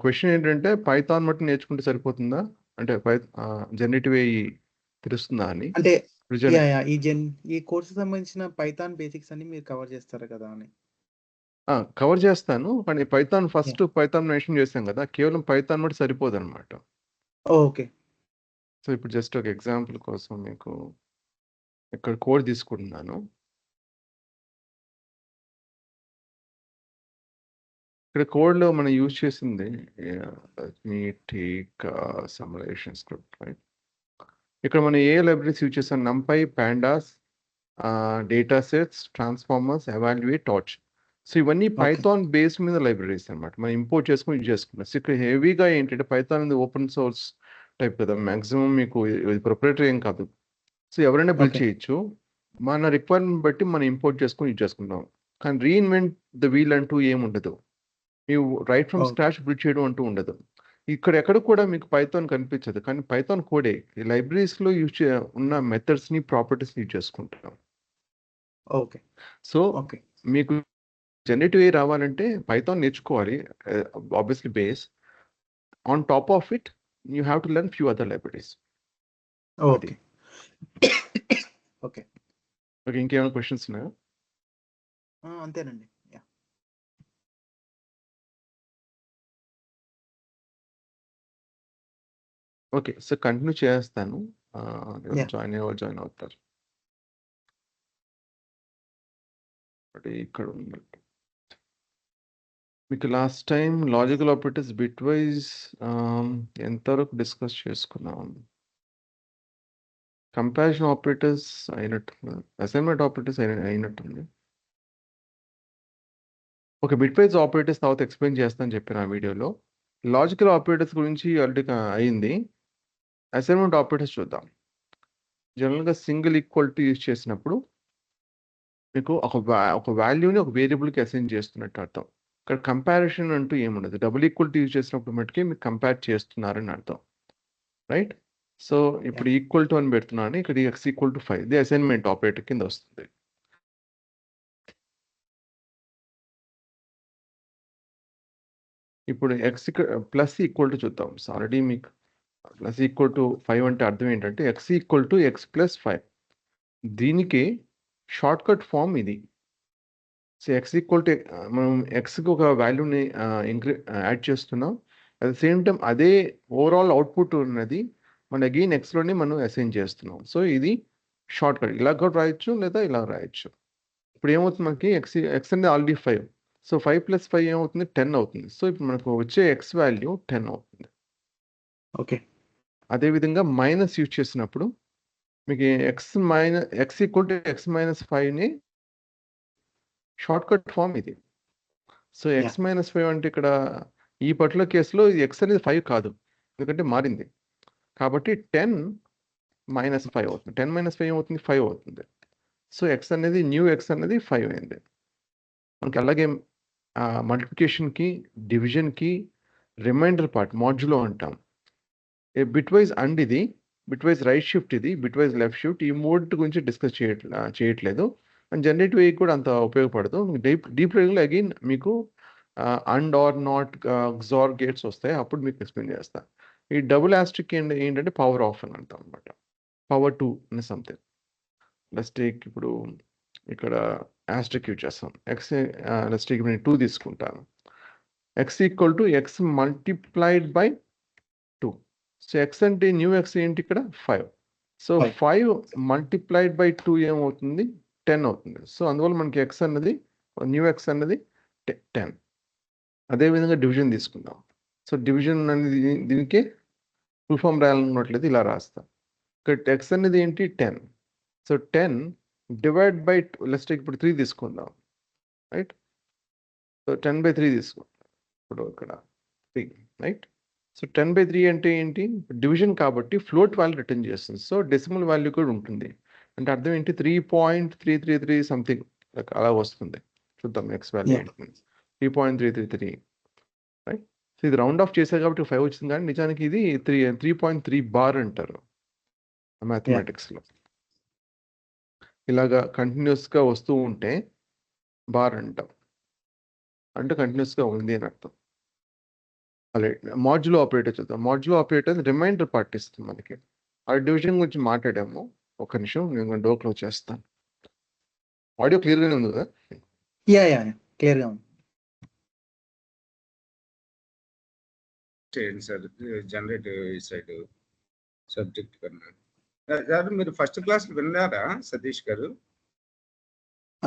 Question ఏంటంటే Python బట్టి నేర్చుకుంటే సరిపోతుందా? అంటే జనరేటివ్ ఏఐ తెలుస్తుందా అని. అంటే ఇప్పుడు జన యాహ్! ఈ కోర్స్‌కి సంబంధించిన పైథాన్ బేసిక్స్ అన్ని మీరు కవర్ చేస్తారు కదా అని. కవర్ చేస్తాను. కానీ యాహ్! పైథాన్ మెన్షన్ చేశాం కదా! కేవలం పైథాన్ బట్టి సరిపోదనమాట. ఓకే. సో, ఇప్పుడు జస్ట్ ఒక ఎగ్జాంపుల్ కోసం మీకు ఇక్కడ కోడ్ తీసుకుంటున్నాను. ఇక్కడ కోడ్‌లో మనం యూజ్ చేసింది let me take summarisation script right. ఇక్కడ మనం ఏ లైబ్రరీస్ యూజ్ చేసాం? నంపై, pandas, data sets, transformers, evaluate, torch. So ఇవన్నీ ఓకే. పైథాన్ బేస్ మీద లైబ్రరీస్ అనమాట. మనం ఇంపోర్ట్ చేసుకొని యూజ్ చేసుకున్నాం. సో ఇక్కడ హెవీగా ఏంటంటే పైథాన్ అనేది ఓపెన్ సోర్స్ టైప్ కదా! మాక్సిమం మీకు ఇది ప్రొప్రైటరీ ఏం కాదు. సో ఎవరైనా బిల్డ్ ఓకే. చేయొచ్చు. మన రిక్వైర్మెంట్ బట్టి మనం ఇంపోర్ట్ చేసుకొని యూజ్ చేసుకుంటాం. కానీ రీఇన్వెంట్ ద వీల్ అంటూ ఏముండదు. ನೀವು right from okay. Scratch build చేయడం అంటూ ఉండదు. ఇక్కడ ఎక్కడ కూడా మీకు పైథాన్ కనిపించదు. కానీ పైథాన్ కోడే ఈ లైబ్రరీస్‌లో ఉన్న మెథడ్స్‌ని, ప్రాపర్టీస్‌ని యూజ్ చేసుకుంటాం. ఓకే. So okay. మీకు జనరేటివ్ ఏఐ రావాలంటే పైథాన్ నేర్చుకోవాలి. Obviously base. On top of it you have to learn few other libraries. అది. ఓకే. ఓకే. ఓకే. ఇంకేమైనా క్వెషన్స్ ఉన్నాయా? అంతేనండి. యాహ్! ఓకే. సో కంటిన్యూ చేస్తాను. యాహ్! జాయిన్ అయ్యేవాళ్ళు జాయిన్ అవుతారు. ఒకటి ఇక్కడ ఉంది. మీకు last time logical operators bitwise ఎంతవరకు డిస్కస్ చేసుకున్నాం? కంపారిజన్ ఆపరేటర్స్ అయినట్టుంది. అసైన్‌మెంట్ ఆపరేటర్స్ అయినట్టుంది. ఓకే. బిట్‌వైస్ ఆపరేటర్స్ తర్వాత ఎక్స్‌ప్లెయిన్ చేస్తానని చెప్పాను ఆ వీడియోలో. లాజికల్ ఆపరేటర్స్ గురించి ఆల్రెడీ అయింది. అసైన్‌మెంట్ ఆపరేటర్స్ చూద్దాం. జనరల్‌గా సింగిల్ ఈక్వాలిటీ యూజ్ చేసినప్పుడు మీకు ఒక వాల్యూని ఒక వేరియబుల్‌కి అసైన్ చేస్తున్నట్టు అర్థం. ఇక్కడ కంపారిజన్ అంటూ ఏముండదు. డబుల్ ఈక్వాలిటీ యూజ్ చేసినప్పుడు మట్టుకే మీరు కంపేర్ చేస్తున్నారని అర్థం. రైట్? సో, ఇప్పుడు యాహ్! ఈక్వల్ టు అని పెడుతున్నాను. ఇక్కడ x ఈక్వల్ టు 5 ఇది అసైన్‌మెంట్ ఆపరేటర్ కింద వస్తుంది. ఇప్పుడు ప్లస్ ఈక్వల్ టు చూద్దాం. సో, ఆల్రెడీ మీకు ప్లస్ ఈక్వల్ టు 5 అంటే అర్థం ఏంటంటే x equal to x plus 5. దీనికి షార్ట్‌కట్ ఫార్మ్ ఇది. సో, x ఈక్వల్ టు మనం xకి ఒక వాల్యూని యాడ్ చేస్తున్నాం. అట్ ద సేమ్ టైమ్ అదే ఓవరాల్ అవుట్‌పుట్ ఉన్నది. మనం అగైన్ xలోనే మనం అసైన్ చేస్తున్నాం. సో, ఇది షార్ట్‌కట్. ఇలా కూడా రాయొచ్చు లేదా ఇలా రాయొచ్చు. ఇప్పుడు ఏమవుతుంది మనకి x అనేది ఆల్రెడీ 5. సో, 5 ప్లస్ 5 ఏమవుతుంది? 10 అవుతుంది. సో, ఇప్పుడు మనకు వచ్చే x వాల్యూ 10 అవుతుంది. ఓకే. అదేవిధంగా మైనస్ యూజ్ చేసినప్పుడు మీకు x equal to x minus 5ని షార్ట్‌కట్ ఫార్మ్ ఇది. So, x yeah! మైనస్ 5 అంటే ఇక్కడ ఈ పర్టిక్యులర్ కేస్‌లో x అనేది 5 కాదు. ఎందుకంటే మారింది. కాబట్టి 10 మైనస్ 5 అవుతుంది. 10 మైనస్ 5 ఏమవుతుంది? 5 అవుతుంది. సో, న్యూ x అనేది 5 అయింది. మనకి అలాగే మల్టిప్లికేషన్‌కి, డివిజన్‌కి రిమైండర్ పార్ట్ మాడ్యులో అంటాం. బిట్‌వైస్ అండ్ ఇది, బిట్‌వైస్ రైట్ షిఫ్ట్ ఇది, బిట్‌వైస్ లెఫ్ట్ షిఫ్ట్ ఈ మూడిటి గురించి డిస్కస్ చేయట్లేదు. అండ్ జనరేటివ్ ఏఐ కూడా అంత ఉపయోగపడదు. డీప్ లెర్నింగ్‌లో అగైన్ మీకు and or not XOR gates వస్తాయి. అప్పుడు మీకు ఎక్స్‌ప్లెయిన్ చేస్తా. ఈ డబుల్ ఆస్టరిక్ ఏంటంటే పవర్ ఆఫ్ అని అర్థం అనమాట. పవర్ 2 అని సంథింగ్. లెట్స్ టేక్ ఇప్పుడు ఇక్కడ ఆస్టరిక్ యూజ్ చేస్తాం. లెట్స్ టేక్ నేను 2 తీసుకుంటాను. x equal to x multiplied by 2. So, x అంటే న్యూ x ఏంటి ఇక్కడ? 5. సో, 5. 5 మల్టిప్లైడ్ బై 2 ఏమవుతుంది? 10 అవుతుంది. సో, అందువల్ల మనకి న్యూ x అన్నది 10. అదేవిధంగా డివిజన్ తీసుకుందాం. సో, డివిజన్ అనేది దీనికే ఫుల్ ఫార్మ్ రాయాలనుకున్నట్లయితే ఇలా రాస్తా. ఇక్కడ x అనేది ఏంటి? 10. So, 10 divide by let's take ఇప్పుడు 3 తీసుకుందాం. రైట్? సో, 10/3 తీసుకుందాం. ఇప్పుడు ఇక్కడ 3 రైట్? సో, 10/3 అంటే ఏంటి? డివిజన్ కాబట్టి ఫ్లోట్ వాల్యూ రిటర్న్ చేస్తుంది. సో, డెసిమల్ వాల్యూ కూడా ఉంటుంది. అంటే అర్థం ఏంటి? 3.333 సంథింగ్ అలా వస్తుంది. చూద్దాం x వాల్యూ యాహ్! ఏంటి? 3.333 రైట్? సో, ఇది రౌండ్ ఆఫ్ చేశారు కాబట్టి 5 వచ్చింది కానీ నిజానికి ఇది 3.3 బార్ అంటారు యాహ్! మ్యాథమెటిక్స్‌లో. ఇలాగా కంటిన్యూయస్‌గా వస్తూ ఉంటే బార్ అంటాం. అంటే కంటిన్యూయస్‌గా ఉంది అని అర్థం. మాడ్యులో ఆపరేటర్ చూద్దాం. మాడ్యులో ఆపరేటర్ రిమైండర్ పార్ట్ ఇస్తుంది మనకి. ఆ డివిజన్ గురించి మాట్లాడాము. ఒక నిమిషం నేను డోర్ క్లోజ్ చేస్తాను. ఆడియో క్లియర్గానే ఉంది కదా? యా క్లియర్గా ఉంది. చేయండి సార్, జనరేట్ సైడ్ సబ్జెక్ట్ కన్నా. సార్ మీరు ఫస్ట్ క్లాస్ విన్నారా సతీష్ గారు?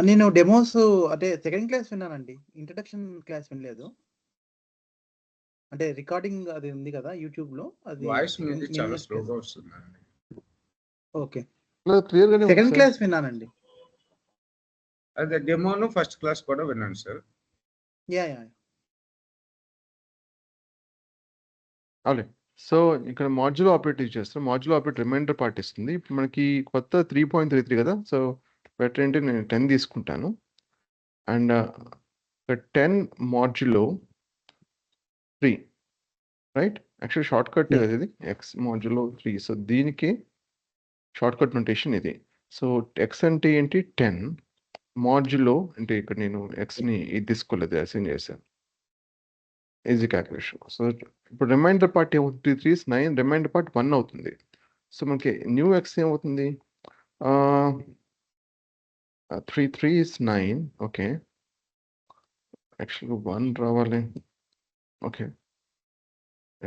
నేను డెమోస్ అంటే సెకండ్ క్లాస్ విన్నానండి, ఇంట్రడక్షన్ క్లాస్ వినలేదు. అంటే రికార్డింగ్ అది ఉంది కదా యూట్యూబ్ లో, అది వాయిస్ మీద చాలా స్లోగా వస్తుందండి. ఓకే, క్లియర్గానే సెకండ్ క్లాస్ విన్నానండి. అదే డెమోను ఫస్ట్ క్లాస్ కూడా విన్నాను సార్. యా అవులే. సో ఇక్కడ మాడ్యులో ఆపరేటర్ యూజ్ చేస్తాం. మాడ్యులో ఆపరేటర్ రిమైండర్ పార్ట్ ఇస్తుంది. ఇప్పుడు మనకి కొత్త 3.33 కదా, సో బెటర్ ఏంటి నేను 10 తీసుకుంటాను. And 10 modulo 3, right? Actual short cut Yeah. కదా ఇది, ఎక్స్ మాడ్యులో 3. సో దీనికి షార్ట్ కట్ నొటేషన్ ఇది. సో ఎక్స్ అంటే ఏంటి? 10 మాడ్యులో అంటే ఇక్కడ నేను ఎక్స్ని ఇది తీసుకోలేదు, అసైన్ చేశాను. Easy calculation. సో ఇప్పుడు రిమైండర్ పార్ట్ ఏమవుతుంది? 3 is 9, రిమైండర్ పార్ట్ 1 అవుతుంది. సో మనకి న్యూ ఎక్స్ ఏమవుతుంది? 3 is 9. ఓకే, యాక్చువల్గా 1 రావాలి. ఓకే,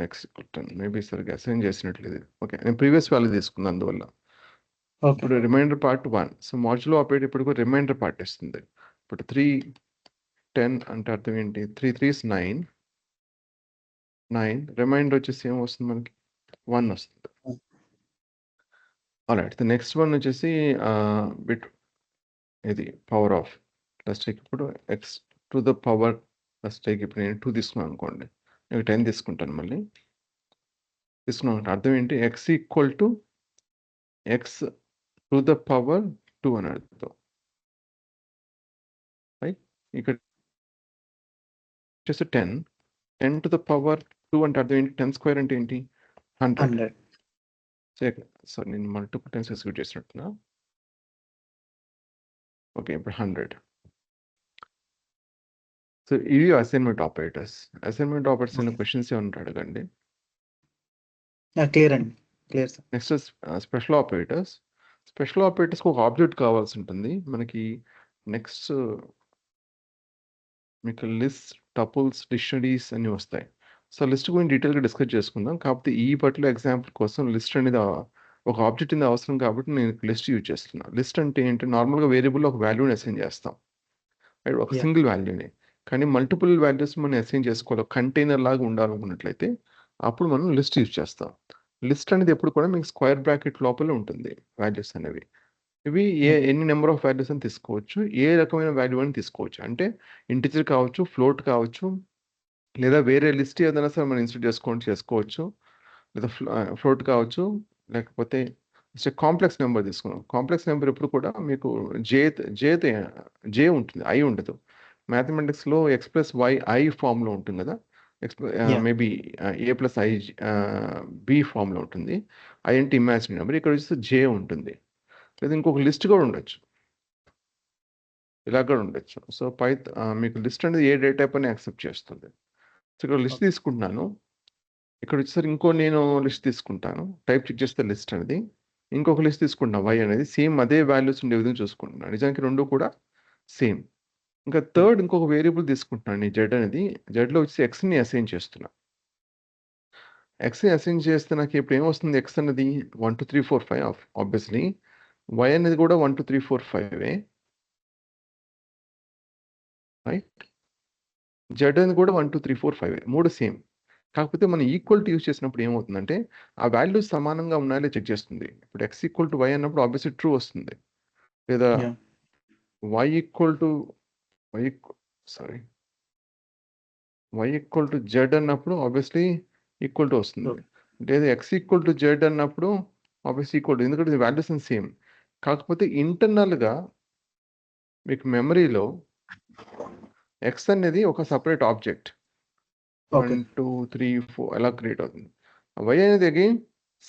ఎక్స్ 10 మేబీ సరిగ్గా అసైన్ చేసినట్లేదు. ఓకే, నేను ప్రీవియస్ వాల్యూ తీసుకున్నాను అందువల్ల. ఇప్పుడు remainder part 1. So modulo operator ఇప్పుడు కూడా రిమైండర్ పార్ట్ ఇస్తుంది. ఇప్పుడు 3 10 అంటే అర్థం ఏంటి? 3 is 9, రిమైండర్ వచ్చేసి ఏం వస్తుంది మనకి? 1 వస్తుంది. ఆల్రైట్, ద నెక్స్ట్ వన్ వచ్చేసి బిట్ ఇది పవర్ ఆఫ్ ప్లస్ టేక్. ఇప్పుడు X to the power plus take. ఇప్పుడు నేను 2 తీసుకున్నాను అనుకోండి, నేను 10 తీసుకుంటాను. మళ్ళీ తీసుకున్నాను అర్థం ఏంటి? X equal to X to the power 2 అని అర్థం, రైట్? ఇక్కడ వచ్చేసి 10 టు ద పవర్ 2 అంటే అర్థం ఏంటి? 10 స్క్వేర్ అంటే ఏంటి? 100. సో నేను మల్టిపుల్ టైమ్స్ ఎక్స్క్యూట్ చేసినట్టున్నా. ఓకే, ఇప్పుడు 100. సో ఇవి అసైన్మెంట్ ఆపరేటర్స్. అసైన్మెంట్ ఆపరేటర్స్ అనే క్వశ్చన్స్ ఏమన్నా అడగండి. క్లియర్ అండి, clear sir. Next special operators. Special ఆపరేటర్స్కి ఒక ఆబ్జెక్ట్ కావాల్సి ఉంటుంది మనకి. నెక్స్ట్ మీకు లిస్ట్, టపుల్స్, డిక్షనరీస్ అన్నీ వస్తాయి. సో లిస్ట్ గురించి డీటెయిల్గా డిస్కస్ చేసుకుందాం. కాకపోతే ఈ పర్టికులర్ ఎగ్జాంపుల్ కోసం లిస్ట్ అనేది ఒక ఆబ్జెక్ట్ అనేది అవసరం కాబట్టి నేను లిస్ట్ యూజ్ చేస్తున్నాను. లిస్ట్ అంటే ఏంటి? నార్మల్గా వేరియబుల్లో ఒక వాల్యూని అసైన్ చేస్తాం, ఒక సింగిల్ వాల్యూని. కానీ మల్టిపుల్ వాల్యూస్ మనం అసైన్ చేసుకోవాలి, కంటైనర్ లాగా ఉండాలనుకున్నట్లయితే అప్పుడు మనం లిస్ట్ యూజ్ చేస్తాం. లిస్ట్ అనేది ఎప్పుడు కూడా మీకు స్క్వేర్ బ్రాకెట్ లోపల ఉంటుంది వాల్యూస్ అనేవి. ఇవి ఎన్ని నెంబర్ ఆఫ్ వాల్యూస్ అని తీసుకోవచ్చు, ఏ రకమైన వాల్యూ అని తీసుకోవచ్చు. అంటే ఇంటిజర్ కావచ్చు, ఫ్లోట్ కావచ్చు, లేదా వేరే లిస్ట్ ఏదైనా సరే మనం ఇన్స్టేట్ చేసుకోవచ్చు, లేదా ఫ్లోట్ కావచ్చు, లేకపోతే కాంప్లెక్స్ నెంబర్ తీసుకున్నాం. కాంప్లెక్స్ నెంబర్ ఎప్పుడు కూడా మీకు జే ఉంటుంది, ఐ ఉండదు. మ్యాథమెటిక్స్లో ఎక్స్ ప్లస్ వై ఐ ఫామ్లో ఉంటుంది కదా, maybe A plus I be ఫామ్లో ఉంటుంది. ఐ అంటే ఇమాజినరీ నెంబర్, ఇక్కడ వచ్చేసి జే ఉంటుంది. లేదా ఇంకొక లిస్ట్ కూడా ఉండొచ్చు, ఇలా కూడా ఉండొచ్చు. సో మీకు లిస్ట్ అనేది ఏ డేటా టైప్ అని యాక్సెప్ట్ చేస్తుంది. సో ఇక్కడ లిస్ట్ తీసుకుంటున్నాను. ఇక్కడ వచ్చేసరికి ఇంకో నేను లిస్ట్ తీసుకుంటాను, టైప్ చెక్ చేస్తే లిస్ట్ అనేది. ఇంకొక లిస్ట్ తీసుకుంటున్నాను, వై అనేది సేమ్ అదే వాల్యూస్ ఉండే విధంగా చూసుకుంటున్నాను. నిజానికి రెండు కూడా సేమ్. ఇంకా థర్డ్ ఇంకొక వేరియబుల్ తీసుకుంటున్నాను, జెడ్ అనేది. జెడ్లో వచ్చి ఎక్స్ని అసైన్ చేస్తున్నా. ఎక్స్ని అసైన్ చేస్తే నాకు ఇప్పుడు ఏమొస్తుంది? ఎక్స్ అనేది 1 2 3 4 5 ఆబ్వియస్లీ. వై అనేది కూడా 1 2 3 4 5, రైట్? జెడ్ అనేది కూడా 1 2 3 4 5, మూడు సేమ్. కాకపోతే మనం ఈక్వల్ టు యూజ్ చేసినప్పుడు ఏమవుతుందంటే ఆ వాల్యూస్ సమానంగా ఉన్నాయో చెక్ చేస్తుంది. ఇప్పుడు ఎక్స్ ఈక్వల్ టు వై అన్నప్పుడు ఆబ్వియస్లీ ట్రూ వస్తుంది. లేదా y equal to y equal to z అన్నప్పుడు ఆబ్వియస్లీ ఈక్వల్ టు వస్తుంది. లేదా ఎక్స్ ఈక్వల్ టు జెడ్ అన్నప్పుడు ఆబ్వియస్లీ ఈక్వల్ టు, ఎందుకంటే వాల్యూస్ సేమ్. కాకపోతే ఇంటర్నల్గా మీకు మెమరీలో ఎక్స్ అనేది ఒక సపరేట్ ఆబ్జెక్ట్, 1 2 3 4 ఎలా క్రియేట్ అవుతుంది. వై అనేది అగైన్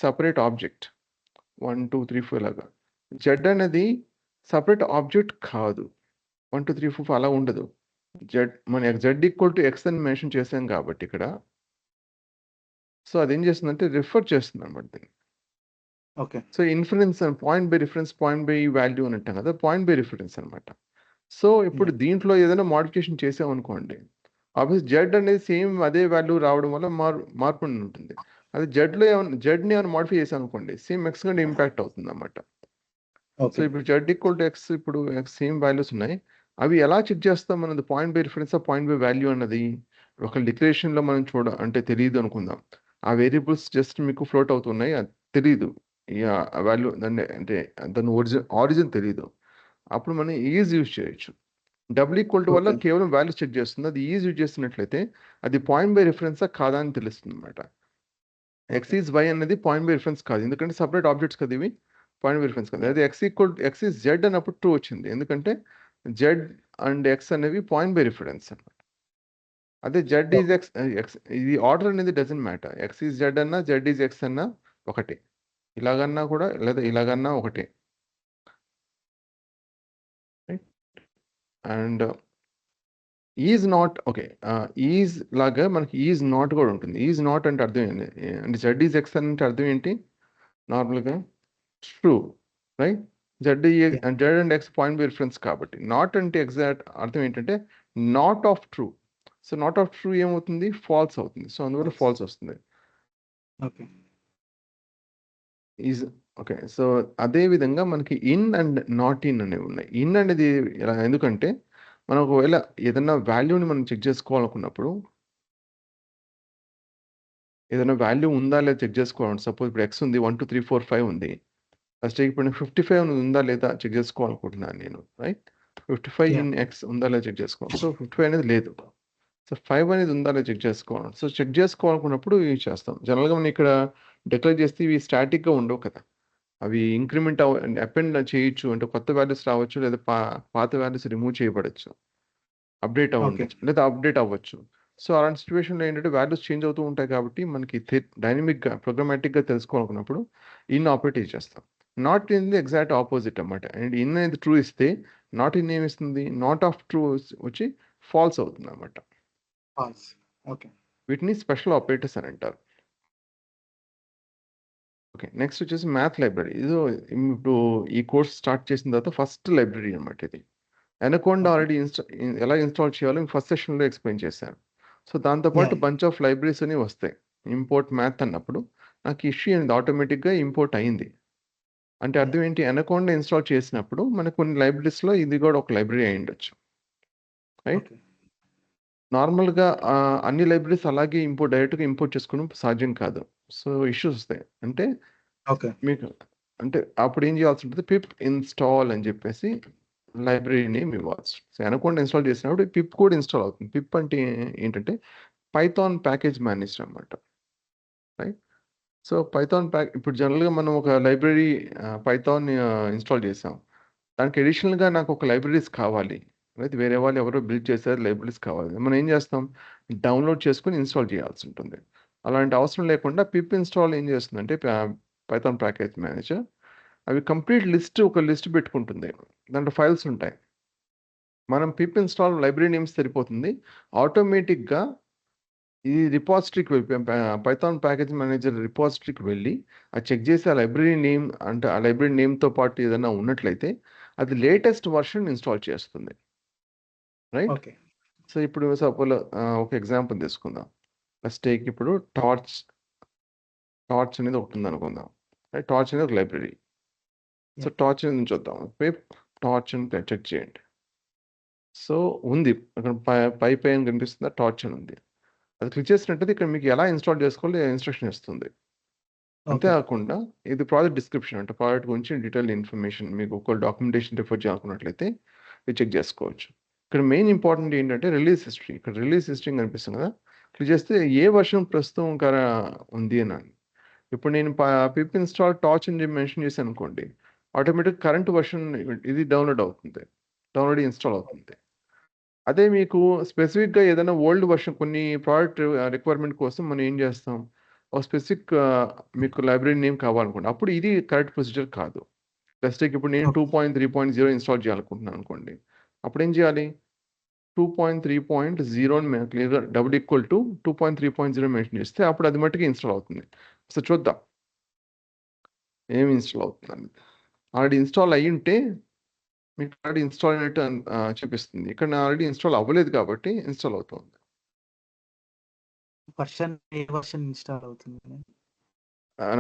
సపరేట్ ఆబ్జెక్ట్, 1 2 3 4 లాగా. జెడ్ అనేది సపరేట్ ఆబ్జెక్ట్ కాదు, 1 2 3 4 అలా ఉండదు. జెడ్ మన జెడ్ ఈక్వల్ టు ఎక్స్ అని మెన్షన్ చేసాం కాబట్టి ఇక్కడ సో అదేం చేస్తుందంటే రిఫర్ చేస్తుంది అనమాట దీన్ని. Okay. So inference point by reference, point by value అని అంటాం కదా, పాయింట్ బై రిఫరెన్స్ అనమాట. సో ఇప్పుడు దీంట్లో ఏదైనా మోడిఫికేషన్ చేసామనుకోండి, ఆబ్వియస్ జెడ్ అనేది సేమ్ అదే వాల్యూ రావడం వల్ల మార్పు ఉంటుంది. అది జెడ్ని ఏమైనా మోడిఫై చేసాం అనుకోండి, సేమ్ ఎక్స్ కంటే ఇంపాక్ట్ అవుతుంది అన్నమాట. So okay. ఇప్పుడు జెడ్ ఈక్వల్ టు ఎక్స్, ఇప్పుడు సేమ్ వాల్యూస్ ఉన్నాయి. అవి ఎలా చెక్ చేస్తాం మనది, point by reference, point by value అన్నది ఒక డిక్లరేషన్లో మనం అంటే తెలియదు అనుకుందాం. ఆ వేరియబుల్స్ జస్ట్ మీకు ఫ్లోట్ అవుతున్నాయి, అది తెలియదు. వాల్యూ దాన్ని అంటే దాని ఆరిజిన్ తెలియదు. అప్పుడు మనం ఈజ్ యూజ్ చేయొచ్చు. డబుల్ ఈక్వల్ టు వల్ల ఓకే. కేవలం వాల్యూస్ చెక్ చేస్తుంది. అది ఈజ్ యూజ్ చేస్తున్నట్లయితే అది పాయింట్ బై రిఫరెన్సా కాదా అని తెలుస్తుంది అనమాట. ఎక్స్ ఈజ్ వై అనేది పాయింట్ బై రిఫరెన్స్ కాదు, ఎందుకంటే సపరేట్ ఆబ్జెక్ట్స్ కదా ఇవి, పాయింట్ బై రిఫరెన్స్ కాదు. అదే ఎక్స్ ఈజ్ జెడ్ అన్నప్పుడు ట్రూ వచ్చింది, ఎందుకంటే జెడ్ అండ్ ఎక్స్ అనేవి పాయింట్ బై రిఫరెన్స్ అనమాట. అదే జెడ్ ఈజ్ ఎక్స్, ఇది ఆర్డర్ అనేది doesn't matter. X is Z అన్నా, జెడ్ ఈజ్ ఎక్స్ అన్నా ఒకటే, ఇలాగన్నా కూడా లేదా ఇలాగన్నా ఒకటే. And is not, okay, is లాగా మనకి ఈజ్ నాట్ కూడా ఉంటుంది. ఈజ్ నాట్ అంటే అర్థం ఏంటి అంటే జెడ్ ఈజ్ ఎక్స్ అంటే అర్థం ఏంటి నార్మల్గా, true, right? Z Z and X point by reference కాబట్టి. నాట్ అంటే ఎగ్జాక్ట్ అర్థం ఏంటంటే not of true. So not of true ఏమవుతుంది, ఫాల్స్ అవుతుంది. సో అందువల్ల ఫాల్స్ వస్తుంది. ఓకే. Is okay. సో అదే విధంగా మనకి ఇన్ అండ్ నాట్ ఇన్ అనేవి ఉన్నాయి. ఇన్ అనేది ఇలా ఎందుకంటే మనం ఒకవేళ ఏదైనా వాల్యూని మనం చెక్ చేసుకోవాలనుకున్నప్పుడు, ఏదైనా వాల్యూ ఉందా లేదా చెక్ చేసుకోవాలి. సపోజ్ ఇప్పుడు ఎక్స్ ఉంది, 1 2 3 4 5 ఉంది. ఫస్ట్ ఇప్పుడు 55 ఉందా లేదా చెక్ చేసుకోవాలనుకుంటున్నాను నేను, రైట్? 55 ఇన్ ఎక్స్ ఉందా లేదా చెక్ చేసుకోవాలి. సో 55 అనేది లేదు. సో 5 అనేది ఉందా లేదా చెక్ చేసుకోవాలి. సో చెక్ చేసుకోవాలనుకున్నప్పుడు ఇవి చేస్తాం. జనరల్గా మనం ఇక్కడ డిక్లేర్ చేస్తే ఇవి స్టాటిక్గా ఉండవు కదా, అవి ఇంక్రిమెంట్ అపెండ్ చేయొచ్చు, అంటే కొత్త వాల్యూస్ రావచ్చు, లేదా పాత వాల్యూస్ రిమూవ్ చేయబడచ్చు, అప్డేట్ అవ్వచ్చు, లేదా అప్డేట్ అవ్వచ్చు. సో అలాంటి సిచ్యువేషన్లో ఏంటంటే వాల్యూస్ చేంజ్ అవుతూ ఉంటాయి కాబట్టి మనకి డైనమిక్గా ప్రోగ్రామాటిక్గా తెలుసుకోవాలనుకున్నప్పుడు ఇన్ ఆపరేట్ చేస్తాం. Not in the exact opposite అన్నమాట. అండ్ ఇన్ అనేది ట్రూ ఇస్తే నాట్ ఇన్ ఏమి ఇస్తుంది, నాట్ ఆఫ్ ట్రూ వచ్చి ఫాల్స్ అవుతుంది అన్నమాట. ఓకే. వీటిని స్పెషల్ ఆపరేటర్స్ అని అంటారు. ఓకే, నెక్స్ట్ వచ్చేసి మ్యాథ్ లైబ్రరీ. ఇది ఇప్పుడు ఈ కోర్స్ స్టార్ట్ చేసిన తర్వాత ఫస్ట్ లైబ్రరీ అనమాట ఇది. ఎనకోండా ఆల్రెడీ ఎలా ఇన్స్టాల్ చేయాలో ఫస్ట్ సెషన్లో ఎక్స్ప్లెయిన్ చేశాను. సో దాంతోపాటు బంచ్ ఆఫ్ లైబ్రరీస్ అని వస్తాయి. ఇంపోర్ట్ మ్యాథ్ అన్నప్పుడు నాకు ఇష్యూ అనేది ఆటోమేటిక్గా ఇంపోర్ట్ అయింది. అంటే అర్థం ఏంటి, ఎనకోండా ఇన్స్టాల్ చేసినప్పుడు మనకు కొన్ని లైబ్రరీస్లో ఇది కూడా ఒక లైబ్రరీ అయి ఉండొచ్చు, రైట్? నార్మల్గా అన్ని లైబ్రరీస్ అలాగే డైరెక్ట్గా ఇంపోర్ట్ చేసుకోవడం సాధ్యం కాదు. సో ఇష్యూస్ వస్తాయి. అంటే మీకు అంటే అప్పుడు ఏం చేయాల్సి ఉంటుంది, పిప్ ఇన్స్టాల్ అని చెప్పేసి లైబ్రరీ నేమ్ ఇవ్వాల్సి. సో ఎనకోండా ఇన్స్టాల్ చేసినప్పుడు పిప్ కూడా ఇన్స్టాల్ అవుతుంది. పిప్ అంటే ఏంటంటే పైథాన్ ప్యాకేజ్ మేనేజర్ అన్నమాట, రైట్? సో పైథాన్ ఇప్పుడు జనరల్గా మనం ఒక లైబ్రరీ పైథాన్ ఇన్స్టాల్ చేసాం, దానికి అడిషనల్గా నాకు ఒక లైబ్రరీస్ కావాలి, అయితే వేరే వాళ్ళు ఎవరో బిల్డ్ చేశారు, లైబ్రరీస్ కావాలి, మనం ఏం చేస్తాం, డౌన్లోడ్ చేసుకుని ఇన్స్టాల్ చేయాల్సి ఉంటుంది. అలాంటి అవసరం లేకుండా పిప్ ఇన్స్టాల్ ఏం చేస్తుందంటే పైథాన్ ప్యాకేజ్ మేనేజర్ అవి కంప్లీట్ లిస్ట్, ఒక లిస్ట్ పెట్టుకుంటుంది, దాంట్లో ఫైల్స్ ఉంటాయి. మనం పిప్ ఇన్స్టాల్ లైబ్రరీ నేమ్స్ సరిపోతుంది. ఆటోమేటిక్గా ఈ రిపాజిటరీకి వెళ్ళి పైథాన్ ప్యాకేజ్ మేనేజర్ రిపాజిటరీకి వెళ్ళి అది చెక్ చేసి ఆ లైబ్రరీ నేమ్, అంటే ఆ లైబ్రరీ నేమ్తో పాటు ఏదైనా ఉన్నట్లయితే అది లేటెస్ట్ వర్షన్ ఇన్స్టాల్ చేస్తుంది, రైట్? సో ఇప్పుడు సపోజ్ ఒక ఎగ్జాంపుల్ తీసుకుందాం. లెట్స్ టేక్ ఇప్పుడు టార్చ్ అనేది ఒకటి ఉంది అనుకుందాం, రైట్? టార్చ్ అనేది ఒక లైబ్రరీ. సో టార్చ్ నుంచి చూద్దాం, టార్చ్ అని చెక్ చేయండి. సో ఉంది అక్కడ పైన కనిపిస్తుందా, టార్చ్ అని ఉంది. అది క్లిక్ చేసినట్టయితే ఇక్కడ మీకు ఎలా ఇన్స్టాల్ చేసుకోవాలి ఇన్స్ట్రక్షన్ ఇస్తుంది. అంతేకాకుండా ఇది ప్రాజెక్ట్ డిస్క్రిప్షన్, అంటే ప్రాజెక్ట్ గురించి డీటెయిల్ ఇన్ఫర్మేషన్, మీకు ఒక డాక్యుమెంటేషన్ రిఫర్ చేయాలనుకున్నట్లయితే ఇది చెక్ చేసుకోవచ్చు. ఇక్కడ మెయిన్ ఇంపార్టెంట్ ఏంటంటే రిలీజ్ హిస్టరీ. ఇక్కడ రిలీజ్ హిస్టరీ కనిపిస్తుంది కదా, క్లిక్ చేస్తే ఏ వర్షన్ ప్రస్తుతం ఉంది అని. ఇప్పుడు నేను పిప్ ఇన్స్టాల్ టార్చ్ అని మెన్షన్ చేశాను అనుకోండి, ఆటోమేటిక్ కరెంట్ వర్షన్ ఇది డౌన్లోడ్ అవుతుంది, ఇన్స్టాల్ అవుతుంది. అదే మీకు స్పెసిఫిక్గా ఏదైనా ఓల్డ్ వర్షన్, కొన్ని ప్రోడక్ట్ రిక్వైర్మెంట్ కోసం మనం ఏం చేస్తాం, ఒక స్పెసిఫిక్ మీకు లైబ్రరీ నేమ్ కావాలనుకోండి, అప్పుడు ఇది కరెక్ట్ ప్రొసీజర్ కాదు. జస్ట్ ఇప్పుడు నేను 2.3.0 ఇన్స్టాల్ చేయాలనుకుంటున్నాను అనుకోండి, అప్పుడు ఏం చేయాలి, 2.3.0 అని మేము క్లియర్గా డబుల్ ఈక్వల్ టు 2.3.0 మెన్షన్ చేస్తే అప్పుడు అది మట్టుకు ఇన్స్టాల్ అవుతుంది. సో చూద్దాం ఏమి ఇన్స్టాల్ అవుతుంది. ఆల్రెడీ ఇన్స్టాల్ అయ్యి ఉంటే మీకు ఆల్రెడీ ఇన్స్టాల్ అయినట్టు చూపిస్తుంది. ఇక్కడ ఆల్రెడీ ఇన్స్టాల్ అవ్వలేదు కాబట్టి ఇన్స్టాల్ అవుతుంది. ఏ వర్షన్ ఇన్స్టాల్ అవుతుంది?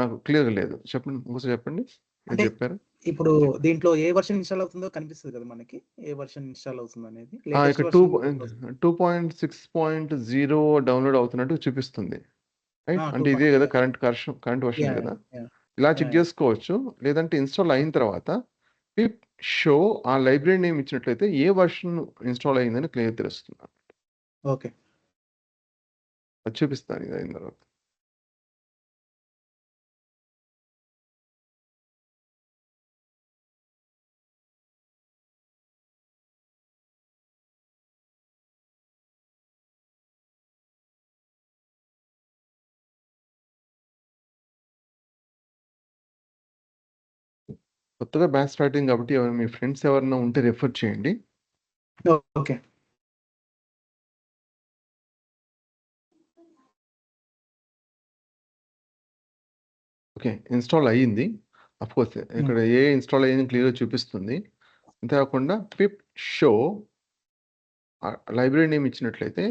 నాకు క్లియర్గా లేదు, చెప్పండి ఒకసారి చెప్పండి. అంటే చెప్పారు ఇప్పుడు దీంట్లో ఏ వర్షన్ ఇన్స్టాల్ అవుతుందో కనిపిస్తుంది కదా మనకి, ఏ వర్షన్ ఇన్స్టాల్ అవుతుంది అనేది. ఇక్కడ 2.6.0 డౌన్లోడ్ అవుతున్నట్టు చూపిస్తుంది, రైట్? అంటే ఇదే కదా కరెంట్ వర్షన్ కదా. ఇలా చెక్ చేసుకోవచ్చు. లేదంటే ఇన్స్టాల్ అయిన తర్వాత పిప్ షో ఆ లైబ్రరీ నేమ్ ఇచ్చినట్లయితే ఏ వర్షన్ ఇన్స్టాల్ అయిందని క్లియర్ తెలుస్తుంది. ఓకే, అది చూపిస్తాను ఇది అయిన తర్వాత. కొత్తగా బ్యాచ్ స్టార్టింగ్ కాబట్టి మీ ఫ్రెండ్స్ ఎవరైనా ఉంటే రెఫర్ చేయండి. ఓకే. ఓకే, ఇన్స్టాల్ అయ్యింది. అఫ్కోర్స్ ఇక్కడ ఏ ఇన్స్టాల్ అయ్యింది క్లియర్గా చూపిస్తుంది. అంతేకాకుండా పిప్ షో లైబ్రరీ నేమ్ ఇచ్చినట్లయితే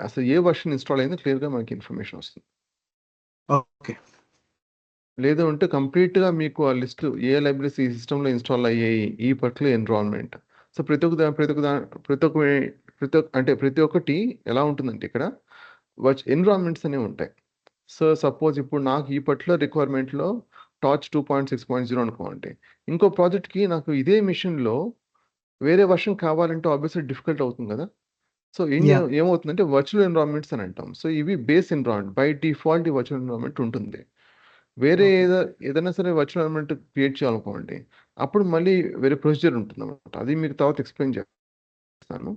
అసలు ఏ వర్షన్ ఇన్స్టాల్ అయిందో క్లియర్గా మనకి ఇన్ఫర్మేషన్ వస్తుంది. ఓకే, లేదు అంటే కంప్లీట్గా మీకు ఆ లిస్ట్ ఏ లైబ్రరీస్ ఈ సిస్టంలో ఇన్స్టాల్ అయ్యాయి ఈ పర్టికులర్ ఎన్విరాన్మెంట్. సో ప్రతి ఒక్కటి ఎలా ఉంటుందంటే ఇక్కడ ఎన్విరాన్మెంట్స్ అనేవి ఉంటాయి. సో సపోజ్ ఇప్పుడు నాకు ఈ పర్టికులర్ రిక్వైర్మెంట్లో టార్చ్ 2.6.0 అనుకోండి. ఇంకో ప్రాజెక్ట్కి నాకు ఇదే మిషన్లో వేరే వర్షన్ కావాలంటే ఆబ్వియస్లీ డిఫికల్ట్ అవుతుంది కదా. సో ఏమవుతుందంటే వర్చువల్ ఎన్విరాన్మెంట్స్ అని అంటాం. సో ఇవి బేస్ ఎన్విరాన్మెంట్, బై డిఫాల్ట్ ఈ వర్చువల్ ఎన్విరాన్మెంట్ ఉంటుంది. వేరే ఏదైనా సరే వర్చువల్ ఎన్విరాన్మెంట్ క్రియేట్ చేయాలనుకోండి, అప్పుడు మళ్ళీ వేరే ప్రొసీజర్ ఉంటుంది అనమాట. అది మీకు తర్వాత ఎక్స్ప్లెయిన్ చేస్తాను.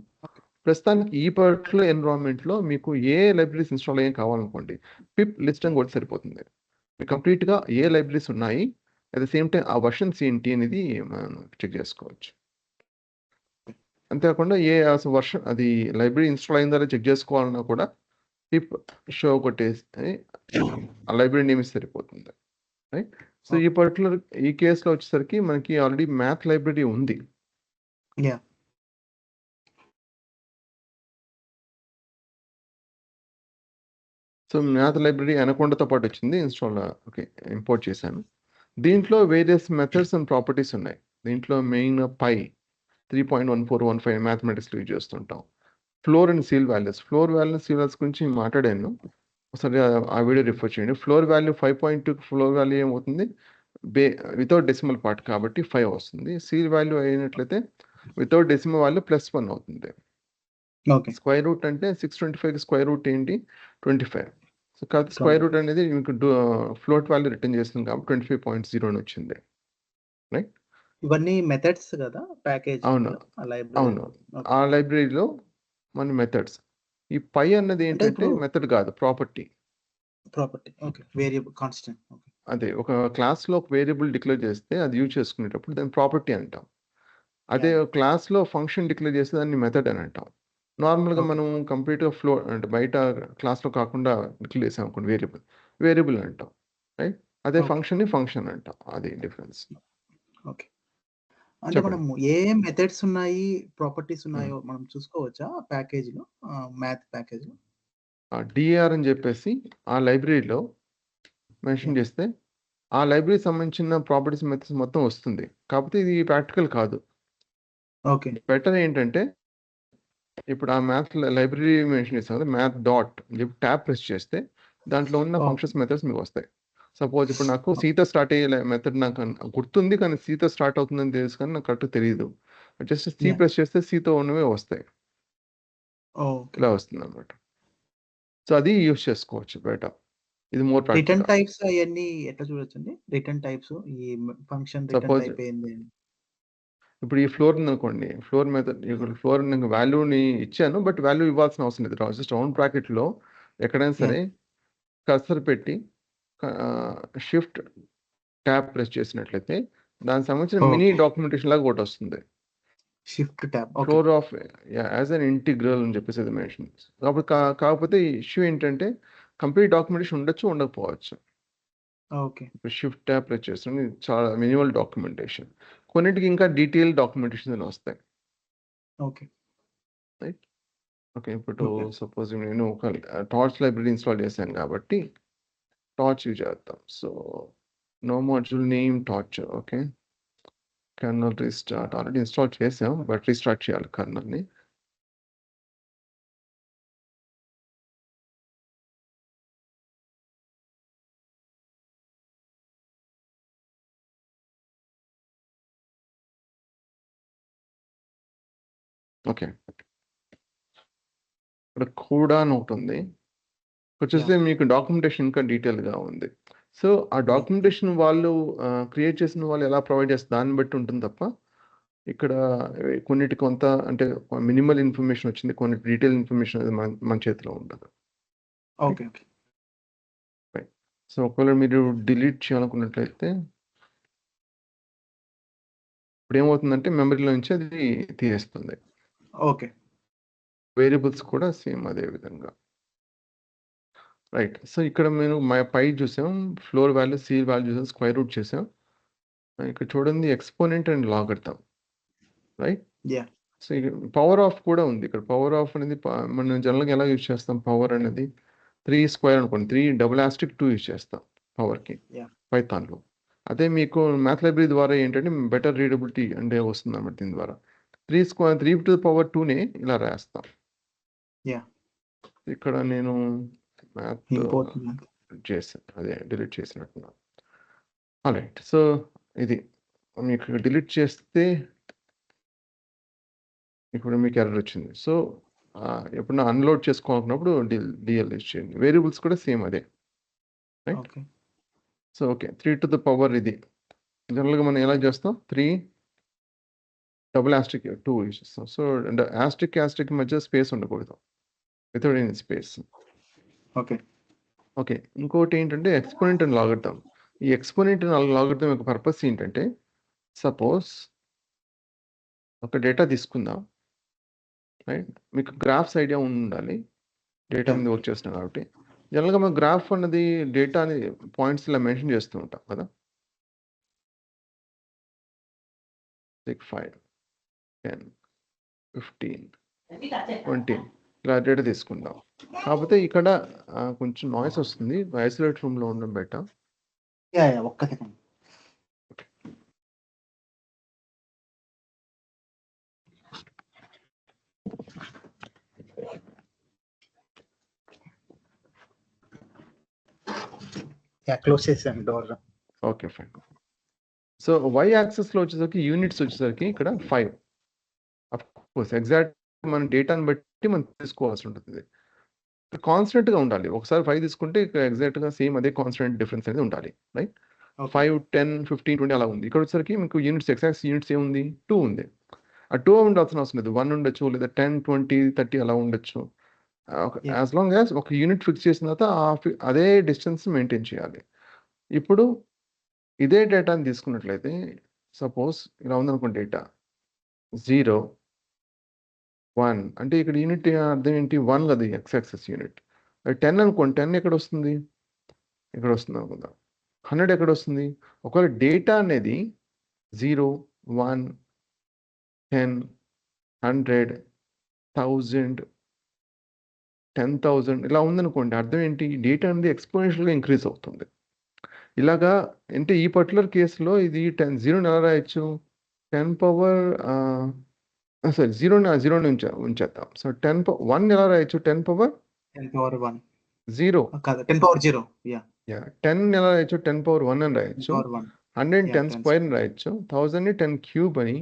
ప్రస్తుతానికి ఈ పర్టికులర్ ఎన్విరాన్మెంట్లో మీకు ఏ లైబ్రరీస్ ఇన్స్టాల్ అయ్యే కావాలనుకోండి, పిప్ లిస్ట్ అని కూడా సరిపోతుంది. మీకు కంప్లీట్గా ఏ లైబ్రరీస్ ఉన్నాయి, అట్ ద సేమ్ టైం ఆ వర్షన్స్ ఏంటి అనేది మనం చెక్ చేసుకోవచ్చు. అంతేకాకుండా అసలు వర్షన్ అది లైబ్రరీ ఇన్స్టాల్ అయిందా చెక్ చేసుకోవాలన్నా కూడా పిప్ షో కొట్టేసి ఆ లైబ్రరీ నేమ్ సరిపోతుంది, రైట్? సో ఈ కేసులో వచ్చేసరికి మనకి ఆల్రెడీ మ్యాథ్ లైబ్రరీ ఉంది. సో మ్యాథ్ లైబ్రరీ అనకొండతో పాటు వచ్చింది ఇన్స్టాల్. ఓకే, ఇంపోర్ట్ చేశాను. దీంట్లో వేరియస్ మెథడ్స్ అండ్ ప్రాపర్టీస్ ఉన్నాయి. దీంట్లో మెయిన్ పై 3.1415 మ్యాథమెటిక్స్లో యూజ్ చేస్తుంటాం. ఫ్లోర్ అండ్ సీల్ వాల్యూస్ గురించి మాట్లాడాను. ఒకసారి ఆ వీడియో రిఫర్ చేయండి. ఫ్లోర్ వాల్యూ 5.2 ఫ్లోర్ వాల్యూ ఏమవుతుంది, వితౌట్ డెసిమల్ పార్ట్ కాబట్టి 5 వస్తుంది. సీల్ వాల్యూ అయినట్లయితే వితౌట్ డెసిమల్ వాల్యూ +1 అవుతుంది. స్క్వేర్ రూట్ అంటే 625 స్క్వేర్ రూట్ ఏంటి, 25. సో కాబట్టి స్క్వేర్ రూట్ అనేది మీకు ఫ్లోట్ వాల్యూ రిటర్న్ చేస్తుంది కాబట్టి 25.0 అని వచ్చింది, రైట్? ఇవన్నీ మెథడ్స్ కదా ప్యాకేజ్. అవును. ఆ లైబ్రరీలో మన మెథడ్స్. ఈ పై అన్నది ఏంటంటే మెథడ్ కాదు, ప్రాపర్టీ. Okay, variable constant. అదే ఒక క్లాస్లో ఒక వేరియబుల్ డిక్లేర్ చేస్తే అది యూజ్ చేసుకునేటప్పుడు దాన్ని ప్రాపర్టీ అంటాం. అదే క్లాస్లో ఫంక్షన్ డిక్లేర్ చేస్తే దాన్ని మెథడ్ అని అంటాం. నార్మల్గా మనం కంప్లీట్గా అంటే బయట క్లాస్లో కాకుండా డిక్లేర్ చేసాం అనుకోండి వేరియబుల్ అంటాం, రైట్? అదే ఫంక్షన్ అంటాం. అది డిఫరెన్స్. ఓకే, అంటే మనం ఏ మెథడ్స్ ఉన్నాయి, ప్రాపర్టీస్ ఉన్నాయో మనం చూసుకోవచ్చా ప్యాకేజ్లో, మ్యాథ్ ప్యాకేజ్లో? డిఆర్ అని చెప్పేసి ఆ లైబ్రరీలో మెన్షన్ చేస్తే ఆ లైబ్రరీకి సంబంధించిన ప్రాపర్టీస్ మెథడ్స్ మొత్తం వస్తుంది. కాకపోతే ఇది ప్రాక్టికల్ కాదు. ఓకే, బెటర్ ఏంటంటే ఇప్పుడు ఆ మ్యాథ్ లైబ్రరీ మెన్షన్ చేస్తాం కదా, మ్యాథ్ డాట్ ట్యాబ్ ప్రెస్ చేస్తే దాంట్లో ఉన్న ఫంక్షన్స్ మెథడ్స్ మీకు వస్తాయి. సపోజ్ ఇప్పుడు నాకు సీతో స్టార్ట్ అయ్యే మెథడ్ నాకు గుర్తుంది, కానీ సీతో స్టార్ట్ అవుతుందని తెలుసు కానీ నాకు కరెక్ట్ తెలియదు. జస్ట్ సి ప్రెస్ చేస్తే సీతో ఉన్నవే వస్తాయి, ఇలా వస్తుంది అన్నమాట. సో అది యూస్ చేసుకోవచ్చు బయట. ఇది మోర్ రిటర్న్ టైప్స్ అవన్నీ ఎట్లా చూడొచ్చండి? రిటర్న్ టైప్స్ ఈ ఫంక్షన్ రిటర్న్ టైప్ ఏంది? ఇప్పుడు ఈ ఫ్లోర్ ఉందనుకోండి, ఫ్లోర్ మెథడ్ ఇక్కడ ఫ్లోర్ నేను వాల్యూని ఇచ్చాను, బట్ వాల్యూ ఇవ్వాల్సిన అవసరం లేదు. జస్ట్ రౌండ్ బ్రాకెట్లో ఎక్కడైనా సరే కర్సర్ పెట్టి షిఫ్ట్ ట్యాబ్ ప్రెస్ చేసినట్లయితే దానికి సంబంధించిన మినీ డాక్యుమెంటేషన్ లాగా ఒకటి వస్తుంది. Shift tab. Okay. Floor of as an integral అని చెప్పేసి అది మెన్షన్. కాకపోతే ఇష్యూ ఏంటంటే కంప్లీట్ డాక్యుమెంటేషన్ ఉండొచ్చు, ఉండకపోవచ్చు. ఓకే. ఇప్పుడు షిఫ్ట్ ట్యాబ్ ప్రెస్ చేస్తుంది, చాలా మినిమల్ డాక్యుమెంటేషన్. కొన్నిటికి ఇంకా డీటెయిల్ డాక్యుమెంటేషన్ అని వస్తాయి. ఓకే. రైట్. ఓకే. ఇప్పుడు ఓకే. సపోజ్ నేను ఒక టార్చ్ లైబ్రరీ ఇన్స్టాల్ చేశాను కాబట్టి టార్చ్ యూజ్ చేద్దాం. So no module name torch. Okay. Kernel restart already install చేసాం, బట్ రీస్టార్ట్ చేయాలి కర్నల్ని. ఓకే. ఇక్కడ కూడా అని ఒకటి ఉంది. వచ్చేసి మీకు డాక్యుమెంటేషన్ ఇంకా డీటెయిల్గా ఉంది. సో ఆ డాక్యుమెంటేషన్ వాళ్ళు క్రియేట్ చేసిన వాళ్ళు ఎలా ప్రొవైడ్ చేస్తారు దాన్ని బట్టి ఉంటుంది తప్ప ఇక్కడ కొన్నిటి కొంత అంటే మినిమల్ ఇన్ఫర్మేషన్ వచ్చింది, కొన్ని డీటెయిల్ ఇన్ఫర్మేషన్ అది మన చేతిలో ఉండదు. ఓకే. ఓకే. సో ఒకవేళ మీరు డిలీట్ చేయాలనుకున్నట్లయితే ఇప్పుడు ఏమవుతుందంటే మెమరీలో నుంచి అది తీసేస్తుంది. ఓకే. వేరియబుల్స్ కూడా సేమ్ అదే విధంగా. రైట్. సో ఇక్కడ మేము పై చూసాం, ఫ్లోర్ వాల్యూ, సీల్ వాల్యూ చూసాం, స్క్వేర్ రూట్ చేసాం. ఇక్కడ చూడండి exponent and logarithm. Right. Yeah. So power of కూడా ఉంది. ఇక్కడ పవర్ ఆఫ్ అనేది మనం జనరల్గా ఎలా యూజ్ చేస్తాం, పవర్ అనేది 3 స్క్వేర్ అనుకోండి, 3 డబుల్ ఆస్టిక్ 2 యూజ్ చేస్తాం పవర్కి పైథాన్లో. అదే మీకు మ్యాథ్ లైబ్రరీ ద్వారా ఏంటంటే బెటర్ రీడబిలిటీ అంటే వస్తుంది అన్నమాట. దీని ద్వారా 3 టు ద పవర్ 2నే ఇలా రాస్తాం. యా. ఇక్కడ నేను మ్యాథ్ ఇంపార్టెంట్ చేశాను, అదే డిలీట్ చేసినట్టున్నా. రైట్. సో ఇది మీకు డిలీట్ చేస్తే ఇప్పుడు మీకు ఎర్రర్ వచ్చింది. సో ఎప్పుడన్నా అన్లోడ్ చేసుకోవాలనుకున్నప్పుడు డిఎల్ యూజ్ చేయండి. వేరియబుల్స్ కూడా సేమ్ అదే. Right. Okay. So okay, 3 to the power ఇది జనరల్గా మనం ఎలా చేస్తాం, 3 డబుల్ ఆస్ట్రిక్ 2 యూజ్ చేస్తాం. సో ఆస్ట్రిక్ మధ్య స్పేస్ ఉండకూడదు, without any space. Okay. Okay. ఇంకోటి ఏంటంటే ఎక్స్పోనెంట్ అండ్ లాగర్థం. ఈ ఎక్స్పోనెంట్ అండ్ లాగర్థం యొక్క పర్పస్ ఏంటంటే, సపోజ్ ఒక డేటా తీసుకుందాం. రైట్. మీకు గ్రాఫ్స్ ఐడియా ఉండాలి, డేటా మీద వర్క్ చేస్తున్నాం కాబట్టి. జనరల్గా మనం గ్రాఫ్ అన్నది డేటాని పాయింట్స్ ఇలా మెన్షన్ చేస్తూ ఉంటాం కదా. 6, 5, 10, 15, 20 ఇలా డేటా తీసుకుందాం. కాకపోతే ఇక్కడ కొంచెం నాయిస్ వస్తుంది, ఐసోలేట్ రూమ్లో ఉండడం బెటర్. యా యా ఒక్క సెకండ్. యా క్లోజ్ చేశాను door. Okay fine. So Y యాక్సెస్లో వచ్చేసరికి యూనిట్స్ వచ్చేసరికి ఇక్కడ 5. అఫ్ కోర్స్ ఎగ్జాక్ట్ మన డేటాని బట్టి మనం తీసుకోవాల్సి ఉంటుంది. కాన్స్టెంట్గా ఉండాలి. ఒకసారి 5 తీసుకుంటే ఇక్కడ ఎగ్జాక్ట్గా సేమ్ అదే కాన్స్టెంట్ డిఫరెన్స్ అనేది ఉండాలి. రైట్. 5, 10, 15, 20 అలా ఉంది. ఇక్కడ వచ్చేసరికి మీకు యూనిట్స్ ఎగ్జాక్ట్ యూనిట్స్ ఏముంది, 2 ఉంది. ఆ 2 ఉండాల్సిన అవసరం లేదు, 1 ఉండొచ్చు, లేదా 10, 20, 30 అలా ఉండొచ్చు. యాజ్ లాంగ్ యాజ్ ఒక యూనిట్ ఫిక్స్ చేసిన తర్వాత అదే డిస్టెన్స్ మెయింటైన్ చేయాలి. ఇప్పుడు ఇదే డేటాని తీసుకున్నట్లయితే సపోజ్ ఇలా ఉందనుకోండి, డేటా 0, 1 అంటే ఇక్కడ యూనిట్ అర్థం ఏంటి, 1 కదా ఎక్స్ యాక్సెస్ యూనిట్. 10 అనుకోండి, 10 ఎక్కడ వస్తుంది, ఇక్కడ వస్తుంది అనుకుందాం. 100 ఎక్కడ వస్తుంది. ఒకవేళ డేటా అనేది 0, 1, 10, 100, 1000, 10,000 ఇలా ఉందనుకోండి, అర్థం ఏంటి, డేటా అనేది ఎక్స్పోనెన్షియల్గా ఇంక్రీజ్ అవుతుంది. ఇలాగా అంటే ఈ పర్టికులర్ కేసులో ఇది 0ని ఎలా రాయొచ్చు, 10 పవర్ సరే 0ని ఉంచేద్దాం. సో 1 ఎలా రాయొచ్చు, 10 పవర్ 1 0 కాదు 10 పవర్ 0. యా 10 ఎలా రాయొచ్చు, 10 పవర్ 1 అని రాయొచ్చు. 100 10 స్క్వేర్ అని రాయొచ్చు. 1000ని 10 క్యూబ్ అని,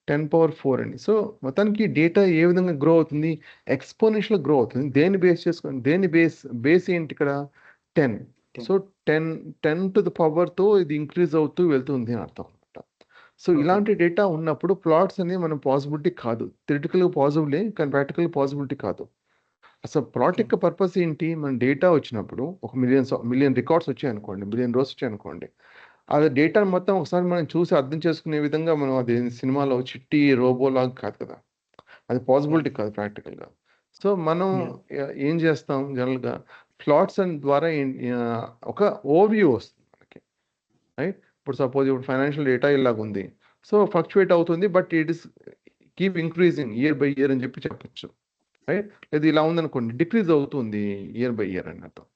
10 పవర్ 4 అని. సో మొత్తానికి డేటా ఏ విధంగా గ్రో అవుతుంది, ఎక్స్పోనెన్షియల్ గ్రో అవుతుంది. దేన్ని బేస్ చేసుకొని, దేని బేస్ ఏంటి ఇక్కడ 10. సో 10 టు ద పవర్తో ఇది ఇంక్రీజ్ అవుతూ వెళ్తుంది అని అర్థం అనమాట. సో ఇలాంటి డేటా ఉన్నప్పుడు ప్లాట్స్ అనేది మనం పాసిబిలిటీ కాదు, థియరిటికల్గా పాసిబులే కానీ ప్రాక్టికల్ పాసిబిలిటీ కాదు. అసలు ప్లాట్ యొక్క పర్పస్ ఏంటి, మన డేటా వచ్చినప్పుడు ఒక మిలియన్ రికార్డ్స్ వచ్చాయనుకోండి, మిలియన్ రోస్ వచ్చాయనుకోండి, అది డేటా మొత్తం ఒకసారి మనం చూసి అర్థం చేసుకునే విధంగా మనం అది సినిమాలో చిట్టి రోబోలాగా కాదు కదా, అది పాసిబిలిటీ కాదు ప్రాక్టికల్గా. సో మనం ఏం చేస్తాం జనరల్గా ప్లాట్స్ ద్వారా ఒక ఓవర్వ్యూ వస్తుంది మనకి, రైట్? ఇప్పుడు సపోజ్ ఇప్పుడు ఫైనాన్షియల్ డేటా ఇలాగ ఉంది, సో ఫ్లక్చువేట్ అవుతుంది, but it is keep increasing year by year అని చెప్పొచ్చు, రైట్? లేదు ఇలా ఉందనుకోండి డిక్రీజ్ అవుతుంది ఇయర్ బై ఇయర్ అని అర్థం.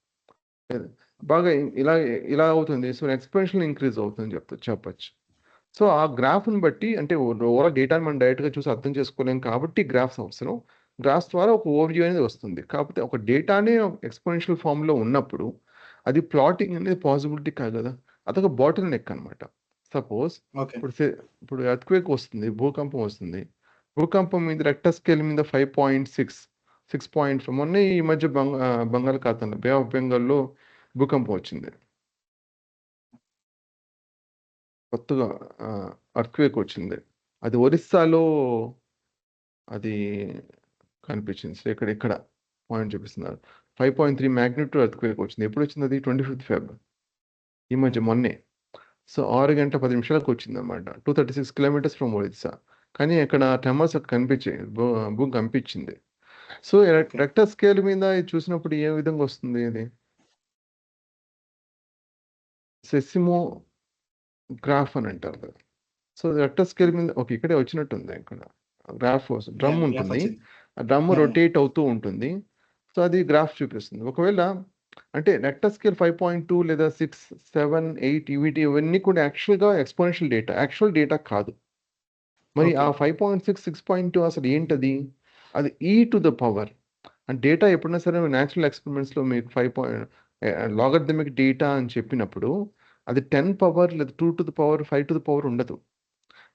బాగా ఇలా ఇలా అవుతుంది, సో ఎక్స్పెన్షన్ ఇంక్రీజ్ అవుతుంది చెప్పచ్చు. సో ఆ గ్రాఫ్ని బట్టి అంటే ఓవరాల్ డేటాని మనం డైరెక్ట్గా చూసి అర్థం చేసుకోలేం కాబట్టి గ్రాఫ్స్ అవసరం. గ్రాఫ్స్ ద్వారా ఒక ఓవర్వ్యూ అనేది వస్తుంది. కాకపోతే ఒక డేటానే ఎక్స్పోనెన్షియల్ ఫామ్లో ఉన్నప్పుడు అది ప్లాటింగ్ అనేది పాసిబిలిటీ కాదు కదా, అదొక బాటిల్ నెక్ అనమాట. సపోజ్ ఇప్పుడు ఎర్త్క్వేక్ వస్తుంది, భూకంపం వస్తుంది. భూకంపం మీద రెక్టర్ స్కేల్ మీద 5.6, 6.5. మొన్న ఈ మధ్య బంగాళాఖాతంలో బే ఆఫ్ బెంగాల్లో భూకంపం వచ్చింది, కొత్తగా ఎర్త్క్వేక్ వచ్చింది. అది ఒరిస్సాలో అది కనిపించింది. సో ఇక్కడ పాయింట్ చూపిస్తున్నారు, 5.3 మ్యాగ్నిట్యూడ్ ఎర్త్క్వేక్ వచ్చింది. ఎప్పుడు వచ్చింది అది? 25 ఫెబ్రవరి, ఈ మధ్య మొన్నే. సో 6 గంటల 10 నిమిషాలకు వచ్చింది అనమాట, 236 కిలోమీటర్స్ ఫ్రమ్ ఒరిస్సా. కానీ అక్కడ టెమర్స్ కనిపించాయి, భూమి కనిపించింది. సో రెక్టర్ స్కేల్ మీద చూసినప్పుడు ఏ విధంగా వస్తుంది ఇది? సెసిమో గ్రాఫ్ అని అంటారు కదా. సో రెక్టర్ స్కేల్ మీద ఇక్కడే వచ్చినట్టుంది, ఇక్కడ గ్రాఫ్ డ్రమ్ ఉంటుంది, ఆ డ్రమ్ రొటేట్ అవుతూ ఉంటుంది. సో అది గ్రాఫ్ చూపిస్తుంది. ఒకవేళ అంటే రెక్టర్ స్కేల్ 5.2 లేదా 6, 7, 8 ఇవన్నీ కూడా యాక్చువల్గా ఎక్స్పోనెన్షియల్ డేటా, యాక్చువల్ డేటా కాదు. మరి ఆ 5.6, 6.2 అసలు ఏంటది? అది ఈ to the power. And data ఎప్పుడైనా సరే న్యాచురల్ ఎక్స్పెరిమెంట్స్లో మీకు లాగరిథమిక్ డేటా అని చెప్పినప్పుడు అది 10 పవర్ లేదా 2 to the power 5 to the power ఉండదు,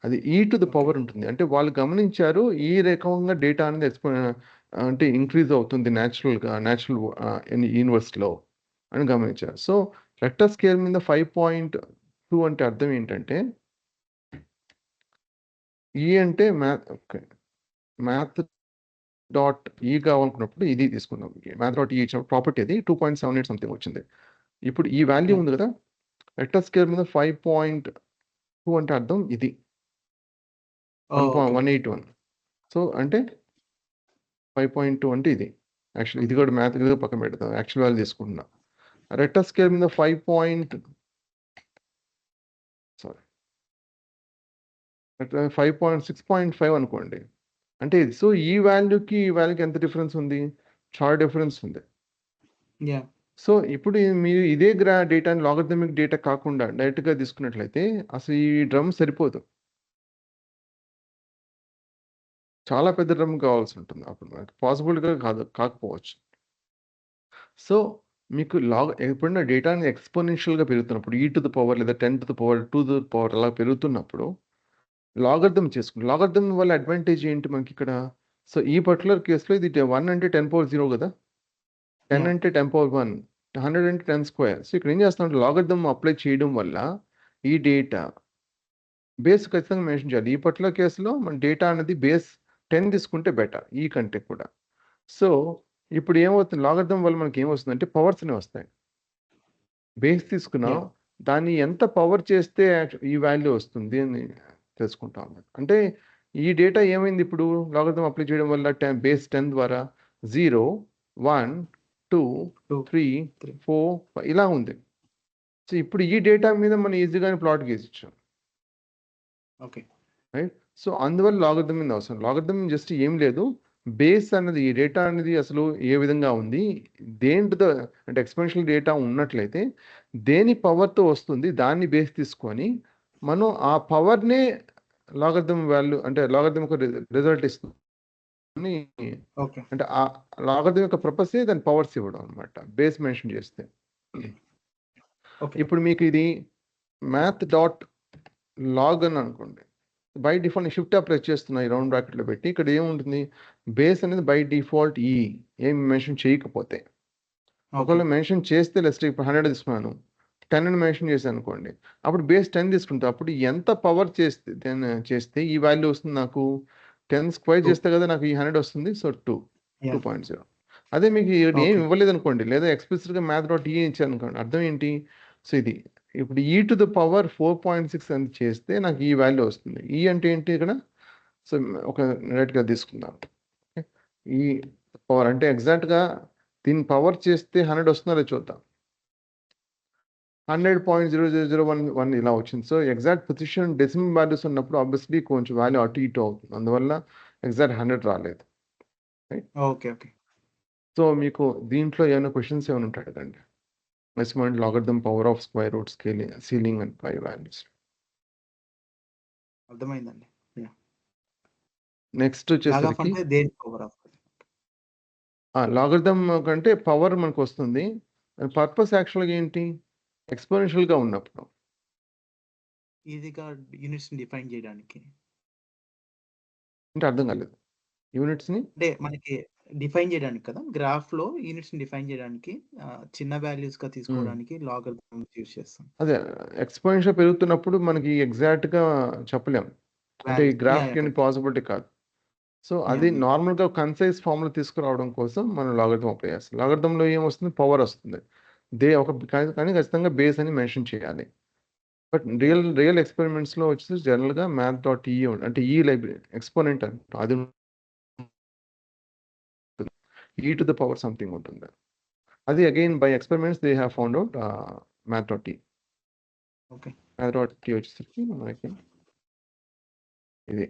అది ఈ టు ద పవర్ ఉంటుంది. అంటే వాళ్ళు గమనించారు ఈ రకంగా డేటా అనేది అంటే ఇంక్రీజ్ అవుతుంది న్యాచురల్ యూనివర్స్లో అని గమనించారు. సో రెక్టర్ స్కేల్ మీద 5.2 అంటే అర్థం ఏంటంటే ఈ అంటే మ్యాథ్ డాట్ ఈ కావాలనుకున్నప్పుడు ఇది తీసుకుందాం. మ్యాథ్ డాట్ ఈ ఇచ్చిన ప్రాపర్టీ అది 2.78 సంథింగ్ వచ్చింది. ఇప్పుడు ఈ వాల్యూ ఉంది కదా, రెక్టర్ స్కేల్ మీద 5.2 అంటే అర్థం ఇది 181. సో అంటే 5.2 అంటే ఇది యాక్చువల్, ఇది కూడా మ్యాథ్ పక్కన పెడతాం, యాక్చువల్ వాల్యూ తీసుకుంటున్నా. రెక్టర్ స్కేల్ మీద 5.6.5 అనుకోండి, అంటే ఇది. సో ఈ వాల్యూకి ఎంత డిఫరెన్స్ ఉంది? చాలా డిఫరెన్స్ ఉంది. సో ఇప్పుడు మీరు ఇదే డేటాని లాగరిథమిక్ డేటా కాకుండా డైరెక్ట్గా తీసుకున్నట్లయితే అసలు ఈ డ్రమ్ సరిపోదు, చాలా పెద్ద డ్రమ్ కావాల్సి ఉంటుంది. అప్పుడు మనకి పాసిబుల్గా కాకపోవచ్చు. సో మీకు ఎప్పుడైనా డేటాని ఎక్స్పోనెన్షియల్గా పెరుగుతున్నప్పుడు ఈ టు ద పవర్ లేదా 10 to the power 2 to the power అలా పెరుగుతున్నప్పుడు లాగరిథం చేసుకుంటాం. లాగరిథం వల్ల అడ్వాంటేజ్ ఏంటి మనకి ఇక్కడ? సో ఈ పర్టికులర్ కేసులో ఇది 1 అంటే 10 పవర్ 0 కదా, 10 అంటే 10 పవర్ 1, 100 అంటే 10 స్క్వేర్. సో ఇక్కడ ఏం చేస్తామంటే లాగరిథం అప్లై చేయడం వల్ల ఈ డేటా బేస్ ఖచ్చితంగా మెన్షన్ చేయాలి. ఈ పర్టికులర్ కేసులో మన డేటా అనేది బేస్ 10 తీసుకుంటే బెటర్ ఈ కంటే కూడా. సో ఇప్పుడు ఏమవుతుంది, లాగరిథం వల్ల మనకి ఏమొస్తుందంటే పవర్స్ అనేవి వస్తాయి. బేస్ తీసుకున్నాం, దాన్ని ఎంత పవర్ చేస్తే ఈ వాల్యూ వస్తుంది అని తెలుసుకుంటాం అన్నమాట. అంటే ఈ డేటా ఏమైంది ఇప్పుడు లాగరిథం అప్లై చేయడం వల్ల బేస్ 10 ద్వారా 0, 1, 2, 3, 4 ఇలా ఉంది. సో ఇప్పుడు ఈ డేటా మీద మనం ఈజీగానే ప్లాట్ గీయచ్చు, రైట్? సో అందువల్ల లాగరిథం మీద అవసరం. లాగరిథం జస్ట్ ఏం లేదు, బేస్ అన్నది ఈ డేటా అనేది అసలు ఏ విధంగా ఉంది, దేంటితో అంటే ఎక్స్పెన్షియల్ డేటా ఉన్నట్లయితే దేని పవర్తో వస్తుంది, దాన్ని బేస్ తీసుకొని మనం ఆ పవర్నే లాగరిథం వాల్యూ అంటే లాగరిథం యొక్క రిజల్ట్ ఇస్తుంది. అంటే ఆ లాగరిథం యొక్క పర్పసే దాని పవర్స్ ఇవ్వడం అనమాట, బేస్ మెన్షన్ చేస్తే. ఇప్పుడు మీకు ఇది మ్యాథ్ డాట్ లాగ్ అని అనుకోండి, బై డిఫాల్ట్ షిఫ్ట్ ప్రెస్ చేస్తున్నా ఈ రౌండ్ బ్రాకెట్లో పెట్టి. ఇక్కడ ఏముంటుంది, బేస్ అనేది బై డిఫాల్ట్ ఏమి మెన్షన్ చేయకపోతే. ఒకవేళ మెన్షన్ చేస్తే లెస్ట్ ఇప్పుడు 100 తీసుకున్నాను, 10 మెన్షన్ చేశాను అనుకోండి, అప్పుడు బేస్ 10 తీసుకుంటా. అప్పుడు ఎంత పవర్ చేస్తే ఈ వాల్యూ వస్తుంది నాకు? 10 స్క్వేర్ చేస్తే కదా నాకు ఈ 100 వస్తుంది. సో 2.0. అదే మీకు ఏమి ఇవ్వలేదు అనుకోండి, లేదా ఎక్స్ప్లిసిట్గా మ్యాథ్ డాట్ ఈ ఇచ్చాను అనుకోండి, అర్థం ఏంటి? సో ఇది ఇప్పుడు ఈ టు ద పవర్ 4.6 అని చేస్తే నాకు ఈ వాల్యూ వస్తుంది. ఈ అంటే ఏంటి ఇక్కడ? సో ఒక రైట్గా తీసుకుందాం. ఈ పవర్ అంటే ఎగ్జాక్ట్గా దీని పవర్ చేస్తే 100 వస్తుందో చూద్దాం. 100.00011 ఇలా వచ్చింది. So exact position decimal values ఉన్నప్పుడు ఆబ్వియస్లీ కొంచెం వాల్యూ అటు ఇటు అవుతుంది. అందువల్ల ఎగ్జాక్ట్ 100 రాలేదు. Okay okay. సో మీకు దీంట్లో ఏమైనా క్వశ్చన్స్ ఏమైనా ఉంటాయి కదండి. Measurement logarithm power of square root scaling ceiling and pi values. అర్థమైందండి. నెక్స్ట్ వచ్చేసరికి అంటే దేని పవర్ ఆఫ్ లాగరిథం కంటే పవర్ మనకు వస్తుంది. పర్పస్ యాక్చువల్గా ఏంటి? ఎక్స్పోనెన్షియల్గా ఉన్నప్పుడు ఈజీగా యూనిట్స్ డిఫైన్ చేయడానికి. అంటే అర్థం కాలేదు. యూనిట్స్ని అంటే మనకి డిఫైన్ చేయడానికి కదా, గ్రాఫ్ లో యూనిట్స్ డిఫైన్ చేయడానికి చిన్న వాల్యూస్ గా తీసుకోవడానికి లాగరిథం యూస్ చేస్తాం. అదే ఎక్స్పోనెన్షియల్ పెరుగుతున్నప్పుడు మనకి ఎగ్జాక్ట్గా చెప్పలేం. అంటే ఈ గ్రాఫ్కి అని పాసిబిలిటీ కాదు. సో అది నార్మల్గా కన్సైజ్ ఫామ్లో తీసుకురావడం కోసం మనం లాగరిథం అప్లై చేస్తాం. లాగరిథంలో ఏమొస్తుంది? పవర్ వస్తుంది. కానీ ఖచ్చితంగా బేస్ అని మెన్షన్ చేయాలి. బట్ రియల్ ఎక్స్పెరిమెంట్స్లో వచ్చేసి జనరల్గా math.e అంటే ఈ లైబ్రరీ ఎక్స్పోనెంట్ అంట అది e to the power something ఉంటుంది. అది again by experiments they have found out math.e. Okay. math.e వచ్చేసరికి మనకి ఇది.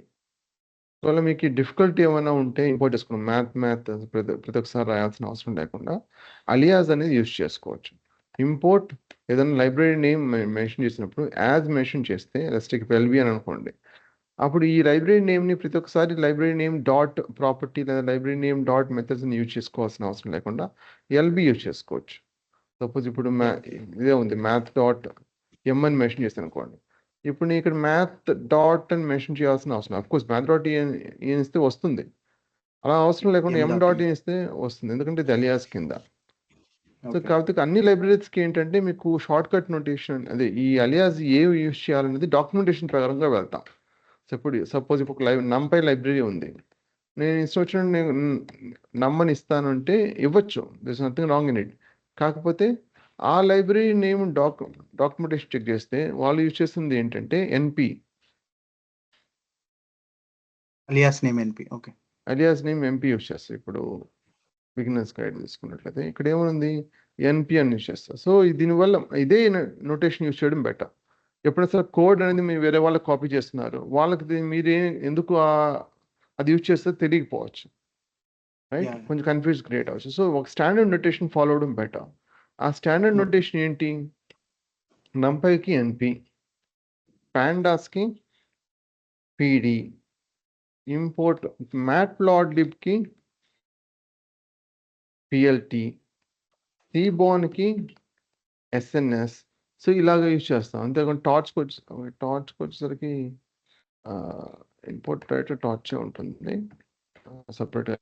ఒకవేళ మీకు డిఫికల్టీ ఏమైనా ఉంటే ఇంపోర్ట్ చేసుకున్నాం. మ్యాథ్ ప్రతి ఒక్కసారి రాయాల్సిన అవసరం లేకుండా అలియాస్ అనేది యూజ్ చేసుకోవచ్చు. ఇంపోర్ట్ ఏదైనా లైబ్రరీ నేమ్ మెన్షన్ చేసినప్పుడు యాజ్ మెన్షన్ చేస్తే రెస్ట్రిక్ట్ ఎల్బి అని అనుకోండి. అప్పుడు ఈ లైబ్రరీ నేమ్ని ప్రతి ఒక్కసారి లైబ్రరీ నేమ్ డాట్ ప్రాపర్టీ లేదా లైబ్రరీ నేమ్ డాట్ మెథడ్స్ని యూజ్ చేసుకోవాల్సిన అవసరం లేకుండా ఎల్బి యూజ్ చేసుకోవచ్చు. సపోజ్ ఇప్పుడు ఇదే ఉంది math.m అని మెన్షన్ చేస్తాను అనుకోండి. ఇప్పుడు నేను ఇక్కడ మ్యాథ్ డాట్ అని మెన్షన్ చేయాల్సిన అవసరం. అఫ్కోర్స్ math.e ఇస్తే వస్తుంది. అలా అవసరం లేకుండా m.e ఇస్తే వస్తుంది. ఎందుకంటే ఇది అలియాస్ కింద. సో కాకపోతే అన్ని లైబ్రరీస్కి ఏంటంటే మీకు షార్ట్ కట్ నోటేషన్ అదే ఈ అలియాస్ ఏ యూజ్ చేయాలనేది డాక్యుమెంటేషన్ ప్రకారంగా వెళ్తాం. సో ఇప్పుడు సపోజ్ ఇప్పుడు NumPy లైబ్రరీ ఉంది. నేను ఇష్టం వచ్చినట్టు నేను నమ్మని ఇస్తాను అంటే ఇవ్వచ్చు. This nothing wrong in it. కాకపోతే ఆ లైబ్రరీ నేమ్ డాక్యుమెంటేషన్ చెక్ చేస్తే వాళ్ళు యూజ్ చేస్తుంది ఏంటంటే NP alias name NP. Okay. Alias name MP use చేస్తారు. ఇప్పుడు బిగినర్స్ గైడ్ తీసుకున్నట్లయితే ఇక్కడ ఏముంది ఎన్పి అని యూజ్ చేస్తారు. సో దీనివల్ల ఇదే నోటేషన్ యూజ్ చేయడం బెటర్. ఎప్పుడైనా సరే కోడ్ అనేది మీరు వేరే వాళ్ళకి కాపీ చేస్తున్నారు, వాళ్ళకి మీరే ఎందుకు అది యూజ్ చేస్తే తెలియకపోవచ్చు, రైట్? కొంచెం కన్ఫ్యూజ్ క్రియేట్ అవ్వచ్చు. సో ఒక స్టాండర్డ్ నోటేషన్ ఫాలో అవడం బెటర్. ఆ స్టాండర్డ్ నోటేషన్ ఏంటి? NumPyకి ఎన్పి, పాండాస్కి పిడి, ఇంపోర్ట్ మ్యాట్ప్లాట్లిబ్కి పిఎల్టి, సీబోన్కి ఎస్ఎన్ఎస్. సో ఇలాగ యూజ్ చేస్తాం. అంతేకాకుండా టార్చ్కి వచ్చేసరికి ఇంపోర్ట్ రైటర్ టార్చే ఉంటుంది, సపరేట్గా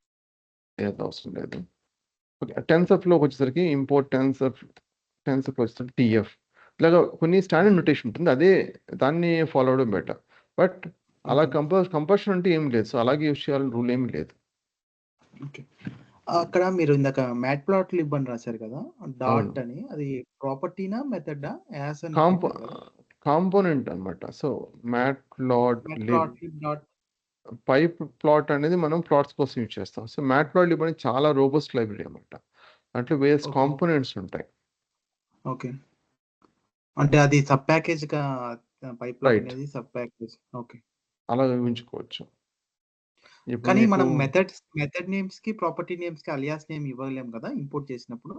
ఏది అవసరం లేదు. ఓకే. టెన్సర్ఫ్లోకి వచ్చేసరికి ఇంపోర్ట్ టెన్సర్ఫ్లో వచ్చేసరికి టీఎఫ్. ఇలాగ కొన్ని స్టాండర్డ్ నోటేషన్ ఉంటుంది, అదే దాన్ని ఫాలో అవడం బెటర్. బట్ అలా కంపల్షన్ అంటే ఏం లేదు. సో అలాగే యూజ్ చేయాలని రూల్ ఏమి లేదు. ఓకే. అక్కడ మీరు ఇందాక మ్యాట్ప్లాట్లిబ్ అని రాశారు కదా, డాట్ అని, అది ప్రాపర్టీనా మెథడా? యాస్ అని కాంపోనెంట్ అన్నమాట. సో మ్యాట్ప్లాట్లిబ్ డాట్ పైప్ ప్లాట్ అనేది మనం ప్లాట్స్ కోసం యూజ్ చేస్తాం. సో మ్యాట్ప్లాట్లిబ్ అనేది చాలా రోబస్ట్ లైబ్రరీ అన్నమాట. దాంట్లో వేరియస్ కాంపోనెంట్స్ ఉంటాయి. ఓకే. అంటే అది సబ్ ప్యాకేజ్ గా పైప్ అనేది సబ్ ప్యాకేజ్. ఓకే. అలా ఊహించుకోవచ్చు. కానీ మనం మెథడ్ నేమ్స్ కి ప్రాపర్టీ నేమ్స్ కి అలియాస్ నేమ్ ఇవ్వలేం కదా ఇంపోర్ట్ చేసినప్పుడు?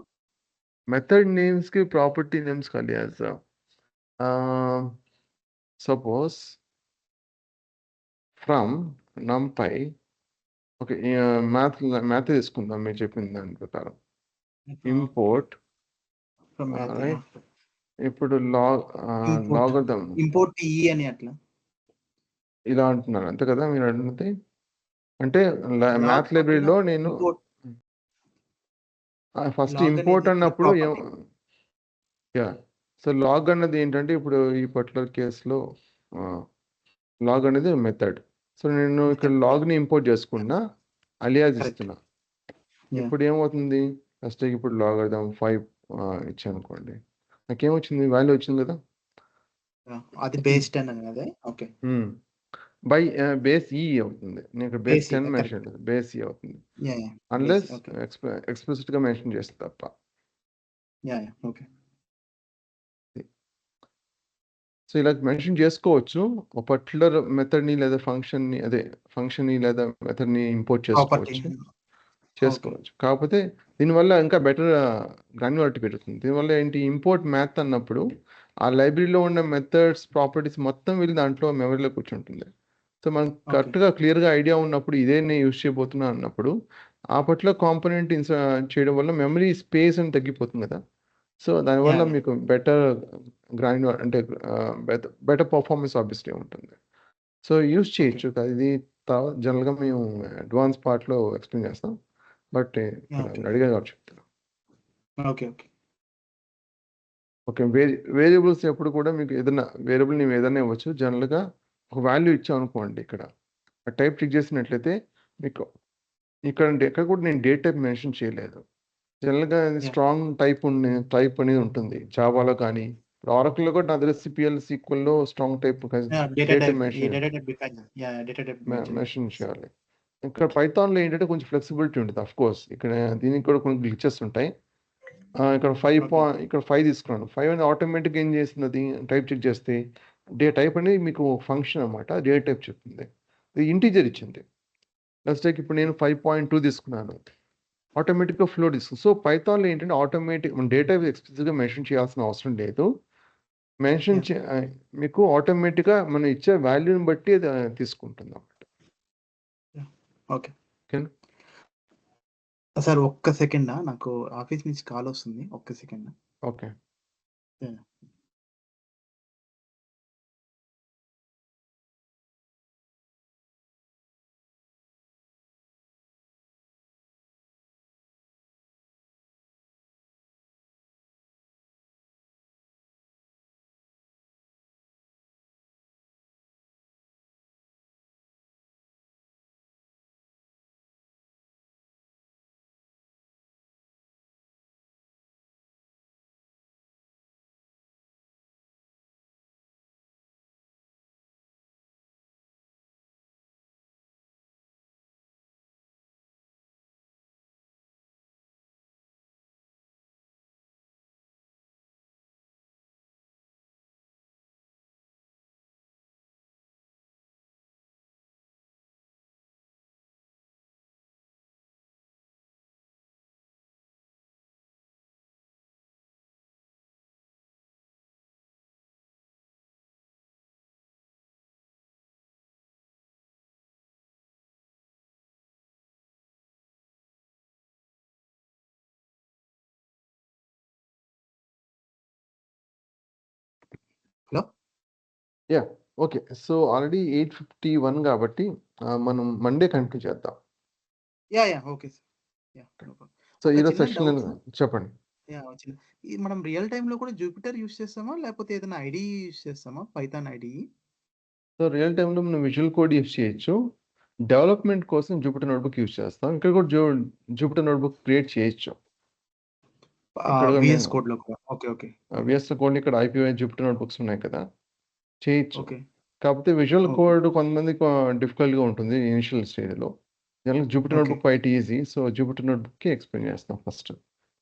మెథడ్ నేమ్స్ కి ప్రాపర్టీ నేమ్స్ కి alias suppose from NumPy. Okay. Math తీసుకుందాం మీరు చెప్పిన దాని ప్రకారం. ఇంపోర్ట్ ఇప్పుడు లాగరిథం ఇంపోర్ట్ ఈ అని అట్లా ఇలా అంటున్నారు అంతే కదా మీరు అడిగితే? అంటే మ్యాథ్ లైబ్రరీలో నేను ఫస్ట్ ఇంపోర్ట్ అన్నప్పుడు సో లాగ్ అన్నది ఏంటంటే ఇప్పుడు ఈ పర్టికులర్ కేసులో లాగ్ అనేది మెథడ్. సో నేను ఇక్కడ లాగ్ని ఇంపోర్ట్ చేసుకున్నా, అలియాస్ ఇస్తున్నా. ఇప్పుడు ఏమవుతుంది? ఫస్ట్ ఇప్పుడు లాగరిథం 5 ఇచ్చాను అనుకోండి, నాకేమొచ్చింది? వాల్యూ వచ్చింది కదా, అది బేస్ 10 అని అదే. ఓకే. బై బేస్ ఈ అవుతుంది. నేను ఇక్కడ బేస్ బేస్ 10 మెన్షన్ కరెక్ట్. చేయలేదు. బేస్ ఈ అవుతుంది. Yeah! Yeah! Base unless okay. ఎక్స్‌ప్లిసిట్‌గా మెన్షన్ చేస్తే తప్ప. యాహ్! యాహ్! ఓకే. సో, ఇలా మెన్షన్ చేసుకోవచ్చు. ఒక పర్టిక్యులర్ మెథడ్‌ని లేదా ఫంక్షన్‌ని లేదా మెథడ్‌ని ఇంపోర్ట్ ప్రాపర్టీ. చేసుకోవచ్చు. ఓకే. చేసుకోవచ్చు. కాకపోతే దీనివల్ల ఇంకా బెటర్ గ్రాన్యులారిటీ పెరుగుతుంది. దీనివల్ల ఏంటి ఇంపోర్ట్ మ్యాథ్ అన్నప్పుడు ఆ లైబ్రరీలో ఉన్న మెథడ్స్, ప్రాపర్టీస్ మొత్తం వెళ్ళి దాంట్లో మెమరీలో కూర్చుంటుంది. సో, మనకు ఓకే. కరెక్ట్‌గా క్లియర్‌గా ఐడియా ఉన్నప్పుడు ఇదే నేను యూజ్ చేయబోతున్నా అన్నప్పుడు ఆ పర్టిక్యులర్ కాంపోనెంట్ చేయడం వల్ల మెమరీ స్పేస్ అని తగ్గిపోతుంది కదా! సో, దానివల్ల యాహ్! మీకు బెటర్ గ్రాన్యులర్ అంటే బెటర్ పర్ఫార్మెన్స్ ఆబ్వియస్లీ ఉంటుంది. So, use okay. చేయొచ్చు. ఇది జనరల్‌గా మేము అడ్వాన్స్ పార్ట్‌లో ఎక్స్‌ప్లెయిన్ చేస్తాం. బట్ ఇక్కడ ఓకే. మీరు అడిగారు కాబట్టి చెప్తున్నా. ఓకే. ఓకే. ఓకే. వేరియబుల్స్ ఎప్పుడు కూడా మీకు ఏదైనా వేరియబుల్ నీవు ఏదైనా ఇవ్వచ్చు. జనరల్‌గా ఒక వాల్యూ ఇచ్చామనుకోండి ఇక్కడ. ఆ టైప్ చెక్ చేసినట్లయితే మీకు ఎక్కడ కూడా నేను డేట్ టైప్ మెన్షన్ చేయలేదు. జనరల్‌గా యాహ్! స్ట్రాంగ్ టైప్ అనేది ఉంటుంది. జావాలో కానీ, ఇప్పుడు ఆరకిల్‌లో కూడా నాకు తెలిసి సీక్వెల్‌లో strong type yeah! Data date type mention data type define yeah! Data type mention mention చేయాలి. చేయాలి. ఇక్కడ పైథాన్‌లో ఏంటంటే కొంచెం ఫ్లెక్సిబిలిటీ ఉంటుంది. ఆఫ్‌కోర్స్ ఇక్కడ దీనికి కూడా కొన్ని గ్లిచెస్ ఉంటాయి. ఇక్కడ 5 ఓకే. ఇక్కడ 5 తీసుకున్నాను. 5 అనేది ఆటోమేటిక్‌గా ఏం చేసిందది టైప్ చెక్ చేస్తే టైప్ అనేది మీకు ఫంక్షన్ అన్నమాట. డేటా టైప్ చెప్తుంది. ఇది ఇంటిజర్ ఇచ్చింది. లెట్స్ టేక్ ఇప్పుడు నేను 5.2 తీసుకున్నాను. ఆటోమేటిక్‌గా ఫ్లోట్ తీసుకుంది. సో, పైథాన్‌లో ఏంటంటే మనం డేటా ఎక్స్‌ప్లిసిట్‌గా మెన్షన్ చేయాల్సిన అవసరం లేదు. Mention yeah! మీకు ఆటోమేటిక్‌గా మనం ఇచ్చే వాల్యూని బట్టి అది తీసుకుంటుందన్నమాట. యాహ్! ఓకే. ఓకేనా? సార్ ఒక్క సెకండా నాకు ఆఫీస్ నుంచి కాల్ వస్తుంది. ఒక్క second. Okay. Yeah! Hello! Yeah! Okay. So, already 8:51 కాబట్టి మనం మండే కంటిన్యూ చేద్దాం. Yeah! Yeah! Okay sir. Yeah! No problem. So, ఒక ఈరోజు చిన్న సెషన్‌లో డౌట్ సార్. చెప్పండి. యాహ్! వచ్చింది. మనం రియల్ టైమ్‌లో కూడా జూపిటర్ యూజ్ చేస్తామా? లేకపోతే ఏదైనా ఐడీఈ యూజ్ చేస్తామా? Python IDE? సో, రియల్ టైమ్‌లో మనం విజువల్ కోడ్ యూజ్ చేయొచ్చు. డెవలప్‌మెంట్ కోసం జూపిటర్ నోట్‌బుక్ యూజ్ చేస్తాం. ఇక్కడ కూడా జూపిటర్ నోట్‌బుక్ క్రియేట్ చేయొచ్చు. ఇక్కడ నేను వీఎస్ కోడ్‌లో కూడా. ఓకే. ఓకే. ఓకే. వీఎస్ కోడ్‌ని ఇక్కడ ఐపీవై జూపిటర్ నోట్‌బుక్స్ ఉన్నాయి కదా! చేయొచ్చు. ఓకే. కాకపోతే విజువల్ ఓకే. కోడ్ కొంతమందికి డిఫికల్ట్‌గా ఉంటుంది ఇనిషియల్ స్టేజ్‌లో. జనరల్‌గా Jupiter okay. Notebook quite easy. So, Jupiter నోట్‌బుక్‌కి ఎక్స్‌ప్లెయిన్ చేస్తాం ఫస్ట్.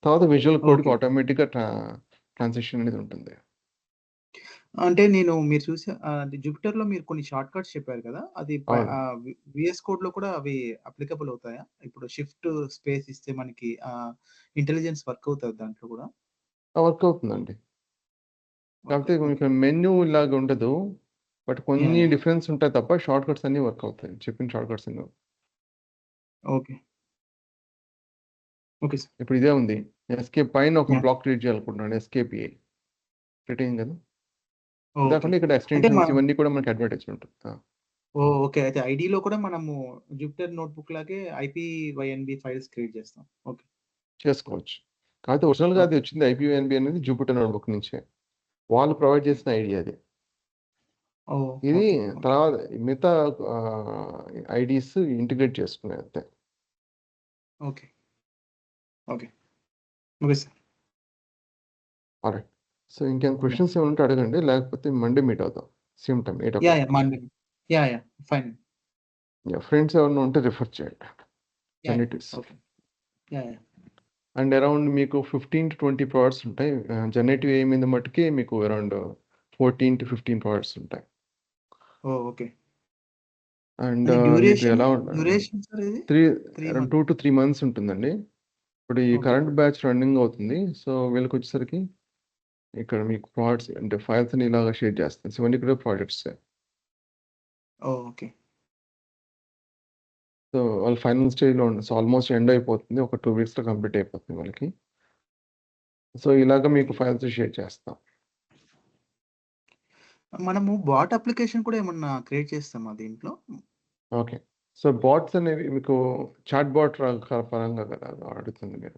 తర్వాత విజువల్ కోడ్‌కి ఓకే. ఆటోమేటిక్‌గా ట్రాన్సిషన్ అనేది ఉంటుంది. అంటే మీరు చూసే అది జూపిటర్‌లో మీరు కొన్ని షార్ట్ కట్స్ చెప్పారు కదా! అది అవును. వీఎస్ కోడ్‌లో కూడా అవి అప్లికబుల్ అవుతాయా? ఇప్పుడు షిఫ్ట్ స్పేస్ ఇస్తే మనకి ఇంటెలిజెన్స్ వర్క్ అవుతదా దాంట్లో కూడా? వర్క్ అవుతుందండి. ఓకే. కాకపోతే ఓకే. మీకు మెన్యూ ఇలాగ ఉండదు. But yeah! కొన్ని యాహ్! డిఫరెన్స్ ఉంటాయి తప్ప షార్ట్ కట్స్ అన్నీ వర్క్ అవుతాయి. చెప్పిన షార్ట్ కట్స్ అన్నీ. ఓకే. Okay sir. ఇప్పుడు ఇదే ఉంది. ఎస్కేప్ పైన ఒక యాహ్! బ్లాక్ క్రియేట్ చేయాలనుకుంటున్నాను. ఎస్కేప్ ఏ. క్రియేట్ అయింది కదా! ఓకే. కాకుండా ఇక్కడ అంటే ఎక్స్‌టెన్షన్స్ ఇవన్నీ కూడా మనకి అడ్వాంటేజ్ ఉంటుంది. ఓకే. అయితే ఐడీలో కూడా మనము జూపిటర్ నోట్‌బుక్ లాగే ఐపీవైఎన్‌బి ఫైల్స్ క్రియేట్ చేస్తాం. ఓకే. చేసుకోవచ్చు. కాకపోతే ఒరిజినల్‌గా అది ఓకే. వచ్చింది ఐపీవీఎన్‌బీ అనేది జూపిటర్ నోట్‌బుక్ నుంచే. వాళ్ళు ప్రొవైడ్ చేసిన ఐడియా అది. ఓహ్! ఇది ఓకే. ఓకే. తర్వాత మిగతా ఐడీస్ ఇంటిగ్రేట్ చేసుకున్నాయి అంతే. Okay. Okay. Okay sir. Alright. So ఇంకేం క్వశ్చన్స్ ఏమైనా ఉంటే అడగండి, లేకపోతే మండే మీట్ అవుతాం same time 8 yeah o'clock. Monday. Yeah fine. Friends ఎవరైనా ఉంటే రిఫర్ చేయండి. Yeah genetics okay. Yeah and around మీకు 15 to 20 ప్రోడక్ట్స్ ఉంటాయి. జెనెటివ్ ఏ మీద మట్టుకి మీకు అరౌండ్ 14 to 15 ప్రోడక్ట్స్ ఉంటాయి. ఓకే. అండ్ అది మీకు ఎలా డ్యూరేషన్ సార్ ఇది 3 అరౌండ్ మంత్స్. 2 to 3 months ఉంటుందండి. ఇప్పుడు ఈ ఓకే. కరెంట్ బ్యాచ్ రన్నింగ్ అవుతుంది. సో వీళ్ళకి వచ్చేసరికి ఇక్కడ మీకు ప్రోడక్ట్స్ అంటే ఫైల్స్ అని ఇలాగా షేర్ చేస్తాను. సో ఇవన్నీ కూడా ప్రాజెక్ట్స్. ఓకే. సో వాళ్ళు ఫైనల్ స్టేజ్లో ఉంది. సో ఆల్మోస్ట్ ఎండ్ అయిపోతుంది. ఒక 2 weeksలో కంప్లీట్ అయిపోతుంది వాళ్ళకి. సో ఇలాగ మీకు ఫైల్స్ షేర్ చేస్తాం. మనము బాట్ అప్లికేషన్ కూడా ఏమన్నా క్రియేట్ చేస్తామా దీంట్లో? ఓకే. సో బాట్స్ అనేవి మీకు చాట్ బాట్ పరంగా కదా అడుగుతుంది మీరు.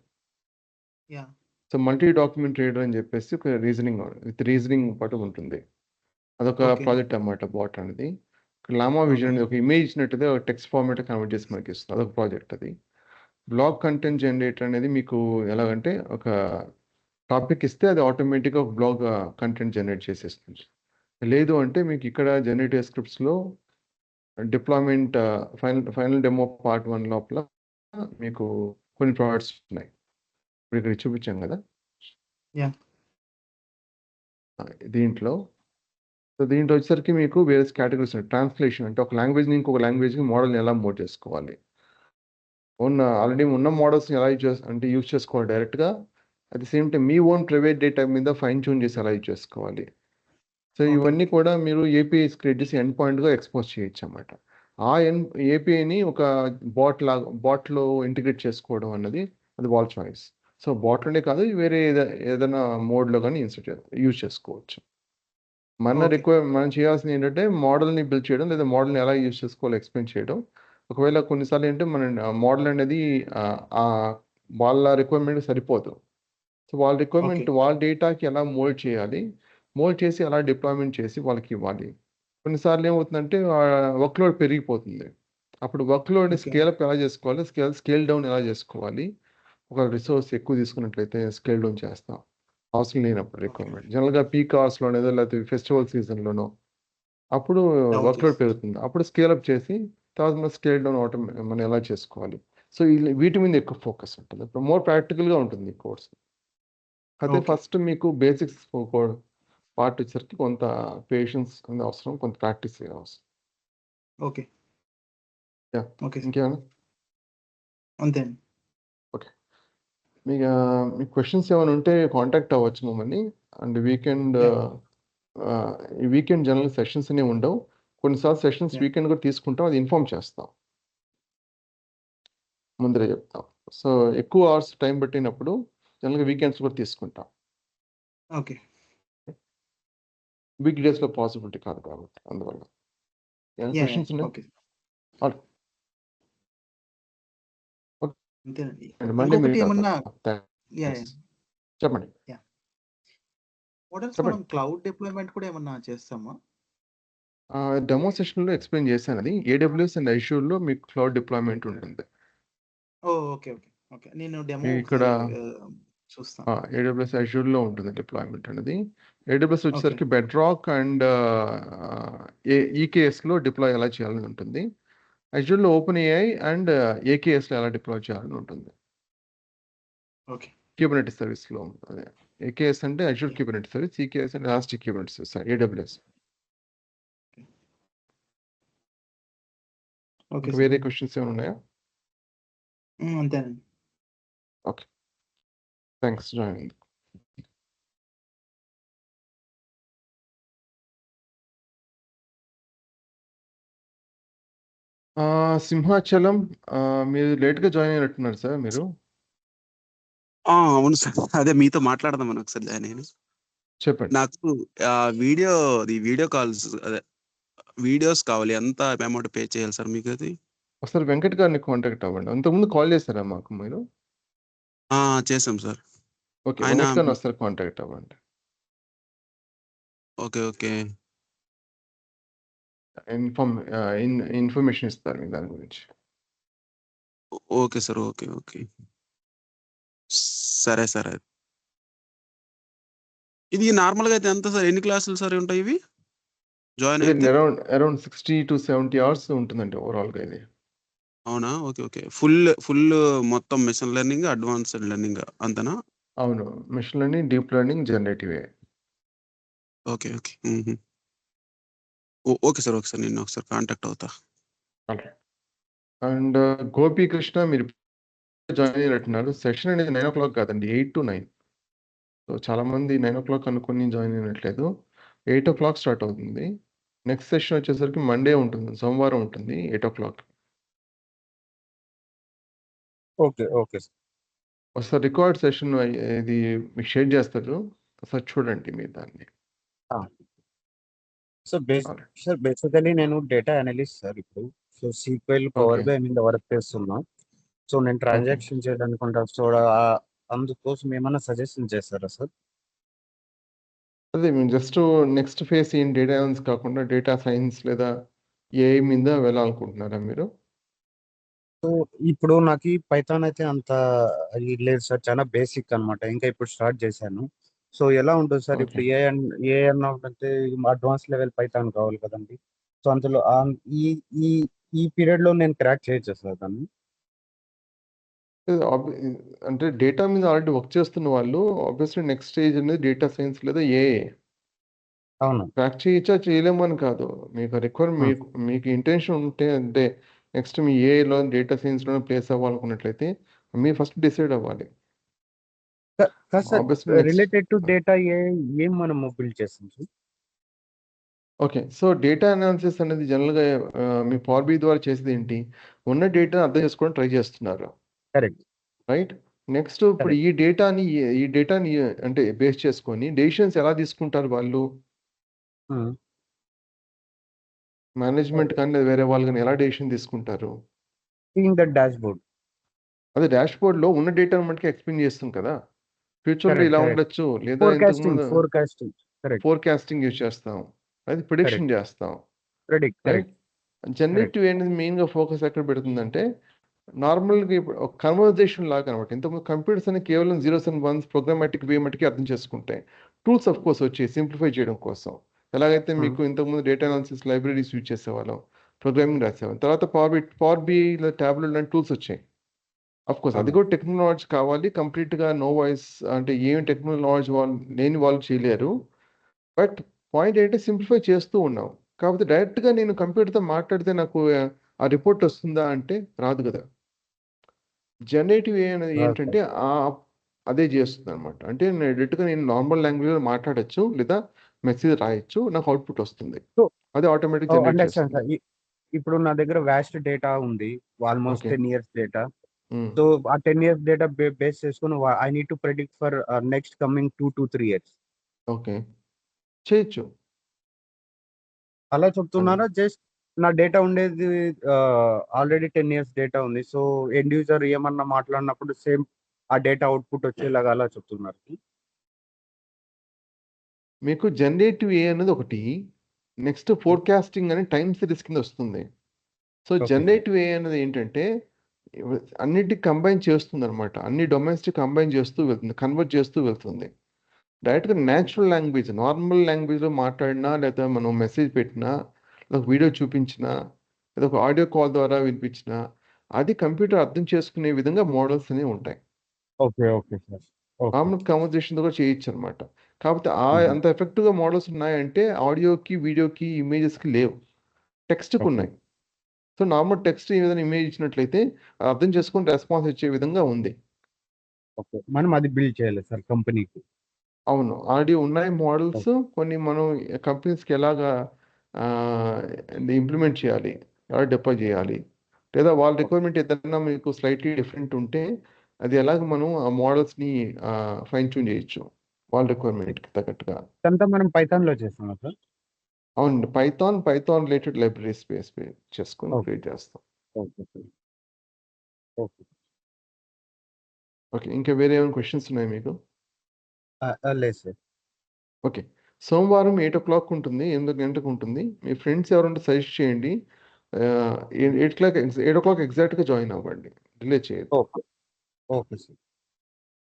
Yeah so multi document reader అని చెప్పేసి ఒక రీజనింగ్ విత్ రీజనింగ్ పాటు ఉంటుంది. అదొక ఓకే. ప్రాజెక్ట్ అన్నమాట బాట్ అనేది. లామా విజన్ అనేది ఒక ఇమేజ్ ఇచ్చినట్టుగా ఒక టెక్స్ట్ ఫార్మాట్ కన్వర్ట్ చేసి మనకి ఇస్తుంది. అదొక ప్రాజెక్ట్ అది. బ్లాగ్ కంటెంట్ జనరేటర్ అనేది మీకు ఎలాగంటే ఒక టాపిక్ ఇస్తే అది ఆటోమేటిక్గా ఒక బ్లాగ్ కంటెంట్ జనరేట్ చేసేస్తుంది. లేదు అంటే మీకు ఇక్కడ జనరేటివ్ స్క్రిప్ట్స్లో డిప్లాయ్మెంట్ ఫైనల్ డెమో పార్ట్ 1 లోపల మీకు కొన్ని ప్రోడక్ట్స్ ఉన్నాయి. ఇప్పుడు ఇక్కడ చూపించాం కదా. యా దీంట్లో సో దీంట్లో వచ్చేసరికి మీకు వేరే కేటగిరీస్ ఉన్నాయి. ట్రాన్స్లేషన్ అంటే ఒక లాంగ్వేజ్ నుంచి ఇంకొక లాంగ్వేజ్కి మోడల్ని ఎలా మోడ్ చేసుకోవాలి. ఆల్రెడీ ఉన్న మోడల్స్ని ఎలా యూజ్ చేసుకోవాలి డైరెక్ట్గా. At the same time me own private data మీద ఫైన్ ట్యూన్ చేసి ఎలా యూజ్ చేసుకోవాలి. So okay. ఇవన్నీ కూడా మీరు ఏపీఐస్ క్రియేట్ చేసి ఎండ్ పాయింట్గా ఎక్స్పోజ్ చేయొచ్చు అన్నమాట. ఆ ఏపీఐని ఒక బాట్లో ఇంటిగ్రేట్ చేసుకోవడం అన్నది అది వాళ్ళ చాయిస్. సో బాట్లోనే కాదు, వేరే ఏదైనా మోడ్లో కానీ యూజ్ చేసుకోవచ్చు. ఓకే. మనం చేయాల్సింది ఏంటంటే మోడల్ని బిల్డ్ చేయడం, లేదా మోడల్ని ఎలా యూజ్ చేసుకోవాలో ఎక్స్ప్లెయిన్ చేయడం. ఒకవేళ కొన్నిసార్లు ఏంటంటే మన మోడల్ అనేది వాళ్ళ రిక్వైర్మెంట్ సరిపోదు. సో వాళ్ళ ఓకే. రిక్వైర్మెంట్ వాళ్ళ డేటాకి ఎలా మోల్డ్ చేయాలి, మోల్డ్ చేసి ఎలా డిప్లాయ్మెంట్ చేసి వాళ్ళకి ఇవ్వాలి. కొన్నిసార్లు ఏమవుతుందంటే వర్క్లోడ్ పెరిగిపోతుంది. అప్పుడు వర్క్లోడ్ని ఓకే. స్కేల్ అప్ ఎలా చేసుకోవాలి, స్కేల్ డౌన్ ఎలా చేసుకోవాలి. ఒక రిసోర్స్ ఎక్కువ తీసుకున్నట్లయితే స్కేల్ డౌన్ చేస్తాం అవసరం లేనప్పుడు ఓకే. రిక్వైర్మెంట్. జనరల్గా పీక్ అవర్స్లోనేదో లేకపోతే ఫెస్టివల్ సీజన్లోనో అప్పుడు డౌన్ వర్క్లోడ్ చేసి. పెరుగుతుంది. అప్పుడు స్కేల్ అప్ చేసి తర్వాత మనం స్కేల్ డౌన్ మనం ఎలా చేసుకోవాలి. సో వీటి మీద ఎక్కువ ఫోకస్ ఉంటుంది. ఇప్పుడు మోర్ ప్రాక్టికల్గా ఉంటుంది ఈ కోర్స్. అయితే ఓకే. ఫస్ట్ మీకు బేసిక్స్ పార్ట్ వచ్చేసరికి కొంత పేషెన్స్ అనేది అవసరం, కొంత ప్రాక్టీస్ అవసరం. ఓకే. Yeah okay sir. ఇంకేమైనా అంతే అండి. ఓకే. మీకు మీకు క్వశ్చన్స్ ఏమైనా ఉంటే కాంటాక్ట్ అవ్వచ్చు మమ్మల్ని. అండ్ యా ఈ వీకెండ్ జనరల్ సెషన్స్ అనేవి ఉండవు. కొన్నిసార్లు సెషన్స్ యా వీకెండ్ కూడా తీసుకుంటాం, అది ఇన్ఫార్మ్ చేస్తాం, ముందరే చెప్తాం. సో ఎక్కువ అవర్స్ టైం పట్టినప్పుడు జనరల్గా వీకెండ్స్ కూడా తీసుకుంటాం. ఓకే. వీక్ డేస్లో పాసిబిలిటీ కాదు కాబట్టి అందువల్ల. ఏమైనా యా క్వశ్చన్స్ ఉన్నాయి? ఓకే. ఆల్ అంతేనండి. మండే ఇంకొకటి మీట్ ఏమన్నా అవుతాం. యా చెప్పండి. మోడల్స్ మనం చెప్పండి. క్లౌడ్ డిప్లాయ్మెంట్ కూడా ఏమన్నా చేస్తామా? డెమో సెషన్లో ఎక్స్ప్లెయిన్ చేశాను. అది ఏడబ్ల్యూఎస్ అండ్ ఐష్యూర్లో మీకు క్లౌడ్ డిప్లాయ్మెంట్ ఉంటుంది. ఓకే. ఓకే. ఓకే. నేను డెమో ఇక్కడ ఒకసారి చూస్తాను. ఏడబ్ల్యూఎస్ ఐష్యూర్లో ఉంటుంది డిప్లాయ్మెంట్ అనేది. AWS okay. వచ్చేసరికి బెడ్ రాక్ అండ్ ఈకేఎస్లో డిప్లాయ్ ఎలా చేయాలని ఉంటుంది. ఐష్యూర్లో ఓపెన్ ఏఐ అండ్ ఏకేఎస్లో ఎలా డిప్లాయ్ చేయాలని ఉంటుంది. ఓకే. క్యూబర్నెటిస్ సర్వీస్లో ఉంటుంది. ఏకేఎస్ అంటే ఐష్యూర్ క్యూబర్నెటిస్ సర్వీస్, ఈకేఎస్ అంటే elastic Kubernetes service, AWS. Okay ఇంకా సార్. వేరే క్వశ్చన్స్ ఏమైనా ఉన్నాయా? అంతేనండి. Okay, thanks join. సింహాచలం మీరు లేట్గా జాయిన్ అయినట్టున్నారు సార్ మీరు. అవును సార్. అదే మీతో మాట్లాడదామని ఒకసారి నేను. చెప్పండి. నాకు వీడియో కాల్స్ అదే వీడియోస్ కావాలి. ఎంత అమౌంట్ పే చేయాలి సార్ మీకు అది? ఒకసారి వెంకట్ గారిని కాంటాక్ట్ అవ్వండి. అంతకుముందు కాల్ చేశారా మాకు మీరు? చేసాం సార్. ఓకే, ఆయన వెంకట్ గారిని ఒకసారి కాంటాక్ట్ అవ్వండి. ఓకే. ఓకే. ఇన్ఫర్మేషన్ ఇస్తారు మీకు దాని గురించి. Okay sir. ఓకే. ఓకే. సరే సార్. ఇది నార్మల్‌గా అయితే ఎంత సార్? ఎన్ని క్లాసులు సార్ ఉంటాయి ఇవి? జాయిన్ ఇది అయితే? అరౌండ్ 60 to 70 అవర్స్ ఉంటుందండి ఓవరాల్‌గా ఇది. అవునా? ఓకే. ఓకే. ఫుల్ మొత్తం మెషిన్ లెర్నింగ్, అడ్వాన్స్‌డ్ లెర్నింగ్ అంతేనా? అవును. Machine learning, deep learning, generative AI. Okay. Okay. హుహు. Okay sir. Okay sir. నేను ఒకసారి కాంటాక్ట్ అవుతా. అలాగే. అండ్ గోపీకృష్ణ మీరు జాయిన్ అయినట్టున్నారు. సెషన్ అనేది 9:00 కాదండి. 8 to 9. సో చాలామంది 9:00 అనుకుని జాయిన్ అయినట్లేదు. 8:00 స్టార్ట్ అవుతుంది. నెక్స్ట్ సెషన్ వచ్చేసరికి మండే ఉంటుంది. సోమవారం ఉంటుంది 8:00. ఓకే. Okay sir. ఒకసారి రికార్డ్ సెషన్ ఇది మీకు షేర్ చేస్తారు. ఒకసారి చూడండి మీరు దాన్ని. సో అలాగే. సార్ బేసికలీ నేను డేటా అనలిస్ట్ సార్ ఇప్పుడు. So sequel, okay. Power BI మీద వర్క్ చేస్తున్నా. సో నేను ఓకే. ట్రాన్సాక్షన్ చేయడానికుంటా. సో అందుకోసం ఏమన్నా సజెషన్ చేస్తారా సార్? అదే మేము జస్ట్ నెక్స్ట్ ఫేజ్ ఏం డేటా అనాలిసిస్ కాకుండా డేటా సైన్స్ లేదా ఏఐ మీద వెళ్ళాలనుకుంటున్నారా మీరు? సో ఇప్పుడు నాకి పైథాన్ అయితే అంత ఇది లేదు సార్. చాలా బేసిక్ అన్నమాట. ఇంకా ఇప్పుడు స్టార్ట్ చేశాను. సో ఎలా ఉంటుంది సార్? ఇప్పుడు ఓకే. ఏ అన్నదంటే అడ్వాన్స్ లెవెల్ పైథాన్ కావాలి కదండీ! సో అందులో ఈ ఈ ఈ పీరియడ్‌లో నేను క్రాక్ చేయొచ్చా సార్ దాన్ని? ఆబ్ అంటే డేటా మీద ఆల్రెడీ వర్క్ చేస్తున్న వాళ్ళు ఆబ్వియస్లీ నెక్స్ట్ స్టేజ్ అనేది డేటా సైన్స్ లేదా ఏఐ. అవును. క్రాక్ చేయొచ్చా, చేయలేము అని కాదు. మీకు హ్మ్. మీకు ఇంటెన్షన్ ఉంటే అంటే నెక్స్ట్ మీ ఏఐలో, డేటా సైన్స్‌లోనే ప్లేస్ అవ్వాలనుకున్నట్లయితే మీరు ఫస్ట్ డిసైడ్ అవ్వాలి. కాదు sir. Obviously next related to data ఏం మనము బిల్డ్ చేస్తాం sir? Okay. So data analysis అనేది జనరల్‌గా మీ పవర్ BI ద్వారా చేసేదేంటి? ఉన్న డేటాను అర్థం చేసుకోవడానికి ట్రై చేస్తున్నారు. కరెక్ట్. రైట్? నెక్స్ట్ ఇప్పుడు కరెక్ట్. ఈ డేటాని అంటే బేస్ చేసుకొని డెసిషన్స్ ఎలా తీసుకుంటారు వాళ్ళు? హ్మ్. మేనేజ్మెంట్ కానీ లేదా వేరే వాళ్ళు గాని ఎలా డెసిషన్ తీసుకుంటారు? Seeing that dashboard. అదే డాష్‌బోర్డ్‌లో ఉన్న డేటాను మట్టుకు ఎక్స్‌ప్లెయిన్ చేస్తుంది కదా! ఫ్యూచర్‌లో కరెక్ట్. ఇలా కరెక్ట్. ఉండొచ్చు. లేదా ఇంతకుముందు ఫోర్‌కాస్టింగ్. కరెక్ట్. ఫోర్‌కాస్టింగ్ యూజ్ చేస్తాం. అది కరెక్ట్. ప్రిడిక్షన్ చేస్తాం. కరెక్ట్. రైట్? కరెక్ట్. జనరేటివ్ అనేది మెయిన్‌గా ఫోకస్ ఎక్కడ పెడుతుందంటే నార్మల్‌గా ఇప్పుడు ఒక కన్వర్జేషన్ లాగా అనమాట. ఇంతకుముందు కంప్యూటర్స్ అనేవి కేవలం జీరోస్ అండ్ వన్స్ ప్రోగ్రామాటిక్ వే మట్టుకే అర్థం చేసుకుంటాయి. టూల్స్ ఆఫ్ కోర్స్ వచ్చాయి సింప్లిఫై చేయడం కోసం. ఎలాగైతే హ్మ్. మీకు ఇంతకుముందు డేటా అనాలిసిస్ లైబ్రరీస్ యూజ్ చేసేవాళ్ళం. ప్రోగ్రామింగ్ రాసేవాళ్ళం. తర్వాత పవర్ BI ఇలా టాబ్లెట్ లాంటి టూల్స్ వచ్చాయి. ఆఫ్‌కోర్స్ అది అవును. కూడా టెక్నికల్ నాలెడ్జ్ కావాలి. కంప్లీట్‌గా నో వాయిస్ అంటే ఏమి టెక్నికల్ నాలెడ్జ్ లేని వాళ్ళు చేయలేరు. బట్ పాయింట్ ఏంటంటే సింప్లిఫై చేస్తూ ఉన్నాం. కాకపోతే డైరెక్ట్‌గా నేను కంప్యూటర్‌తో మాట్లాడితే నాకు ఆ రిపోర్ట్ వస్తుందా అంటే రాదు కదా! జనరేటివ్ ఏఐ అనేది రాదు సార్. ఏంటంటే అదే చేస్తుందనమాట. అంటే నేను నార్మల్ లాంగ్వేజ్‌లో మాట్లాడొచ్చు. లేదా మెసేజ్ రాయొచ్చు. నాకు అవుట్‌పుట్ వస్తుంది. సో అది ఆటోమేటిక్‌గా జనరేట్ అండర్‌స్టాండ్ చేస్తుంది. సార్. ఇప్పుడు నా దగ్గర వాస్ట్ డేటా ఉంది. Almost okay. 10 years data. హ్మ్. సో ఆ 10 ఇయర్స్ డేటా బేస్ చేసుకొని I need to predict for next coming 2-3 years. Okay. చేయొచ్చు. అలా అది. చెప్తున్నారా? జస్ట్ నా డేటా ఉండేది ఆల్రెడీ 10 ఇయర్స్ డేటా ఉంది. సో ఎండ్ యూజర్ ఏమన్నా మాట్లాడినప్పుడు సేమ్ ఆ డేటా అవుట్‌పుట్ వచ్చేలాగా అలా చెప్తున్నారు. మీకు జనరేటివ్ ఏఐ అనేది ఒకటి. నెక్స్ట్ హ్మ్. ఫోర్‌కాస్టింగ్ అని టైమ్ సిరీస్ కింద వస్తుంది. So okay sir. Generative AI అనేది ఏంటంటే అన్నిటికి కంబైన్ చేస్తుందనమాట. అన్ని డొమైన్స్‌ని కంబైన్ చేస్తూ వెళ్తుంది. కన్వర్ట్ చేస్తూ వెళ్తుంది. డైరెక్ట్‌గా నేచురల్ లాంగ్వేజ్ నార్మల్ లాంగ్వేజ్‌లో మాట్లాడినా, లేదా మనం మెసేజ్ పెట్టినా, లేదా ఒక వీడియో చూపించినా, లేదా ఒక ఆడియో కాల్ ద్వారా వినిపించినా, అది కంప్యూటర్ అర్థం చేసుకునే విధంగా మోడల్స్ అనేవి ఉంటాయి. Okay. Okay sir. Okay. Common కన్వర్జేషన్‌తో కూడా చేయొచ్చనమాట. కాకపోతే హుహు. అంత ఎఫెక్టివ్‌గా మోడల్స్ ఉన్నాయంటే ఆడియోకి, వీడియోకి, ఇమేజెస్‌కి లేవు. టెక్స్ట్‌కి ఓకే. ఉన్నాయి. సో, నార్మల్ టెక్స్ట్ ఏదైనా ఇమేజ్ ఇచ్చినట్లయితే అర్థం చేసుకొని రెస్పాన్స్ ఇచ్చే విధంగా ఉంది. ఓకే. మనం అది బిల్డ్ చేయాలి సార్ కంపెనీకి. అవును. ఆల్రెడీ ఉన్నాయి ఓకే. మోడల్స్. కొన్ని మనం కంపెనీస్‌కి ఎలాగా ఆహ్, ఇంప్లిమెంట్ చేయాలి? ఎలా డిప్లాయ్ చేయాలి? లేదా వాళ్ళ ఓకే. రిక్వైర్మెంట్ ఏదన్నా మీకు స్లైట్‌లీ డిఫరెంట్ ఉంటే, అది ఎలాగ మనం ఆ మోడల్స్‌ని ఫైన్ ట్యూన్ చేయొచ్చు. వాళ్ళ రిక్వైర్మెంట్‌కి తగ్గట్టుగా. ఇదంతా మనం పైథాన్‌లో చేస్తామా సార్? అవునండి. పైథాన్ రిలేటెడ్ లైబ్రరీస్ బేస్ చేసుకొని ఓకే. క్రియేట్ చేస్తాం. Okay sir. ఓకే. ఓకే. ఇంకా వేరే ఏమైనా క్వెషన్స్ ఉన్నాయా మీకు? లేదు సార్. ఓకే. సోమవారం 8:00 ఉంటుంది. 8 గంటలకు ఉంటుంది. మీ ఫ్రెండ్స్ ఎవరుంటే సజెస్ట్ చేయండి. 8:00 ఎగ్జాక్ట్‌గా జాయిన్ అవ్వండి. డిలే చేయొద్దు. ఓకే. Okay sir.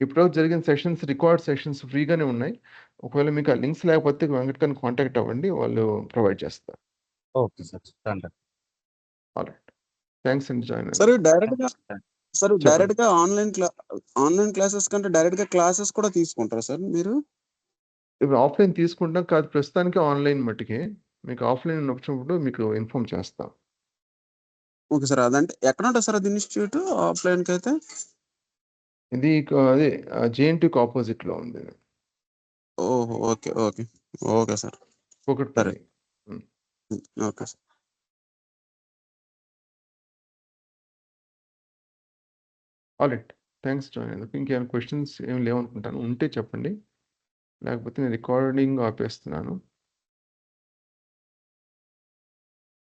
ఇప్పటివరకు జరిగిన సెషన్స్ రికార్డ్ సెషన్స్ ఫ్రీగానే ఉన్నాయి. ఒకవేళ మీకు ఆ లింక్స్ లేకపోతే వెంకట్ గారిని కాంటాక్ట్ అవ్వండి. వాళ్ళు ప్రొవైడ్ చేస్తారు. Okay sir. Done. Alright. Thanks అండి జాయిన్ సార్ అయ్యారు. డైరెక్ట్‌గా సార్ చెప్పండి. డైరెక్ట్‌గా ఆన్‌లైన్ క్లాసెస్ కంటే డైరెక్ట్‌గా క్లాసెస్ కూడా తీసుకుంటారా సార్ మీరు? ఇప్పుడు ఆఫ్‌లైన్ తీసుకుంటాం కాదు, ప్రస్తుతానికి ఆన్‌లైన్ మట్టుకే. మీకు ఆఫ్‌లైన్ వచ్చినప్పుడు మీకు ఇన్ఫార్మ్ చేస్తాం. Okay sir. అదంటే ఎక్కడ ఉంటది సార్ అది ఇన్‌స్టిట్యూట్ ఆఫ్‌లైన్‌కైతే? ఇది అదే జేఎన్‌టీయూకి ఆపోజిట్‌లో ఉంది. ఓహో! ఓకే. ఓకే. Okay sir. సరే. కూకట్పల్లి. హ్మ్. Okay sir. Alright. Thanks join అయ్యేందుకు. ఇంకేమైనా క్వెషన్స్ ఏమి లేవనుకుంటాను. ఉంటే చెప్పండి. లేకపోతే నేను రికార్డింగ్ ఆపేస్తున్నాను.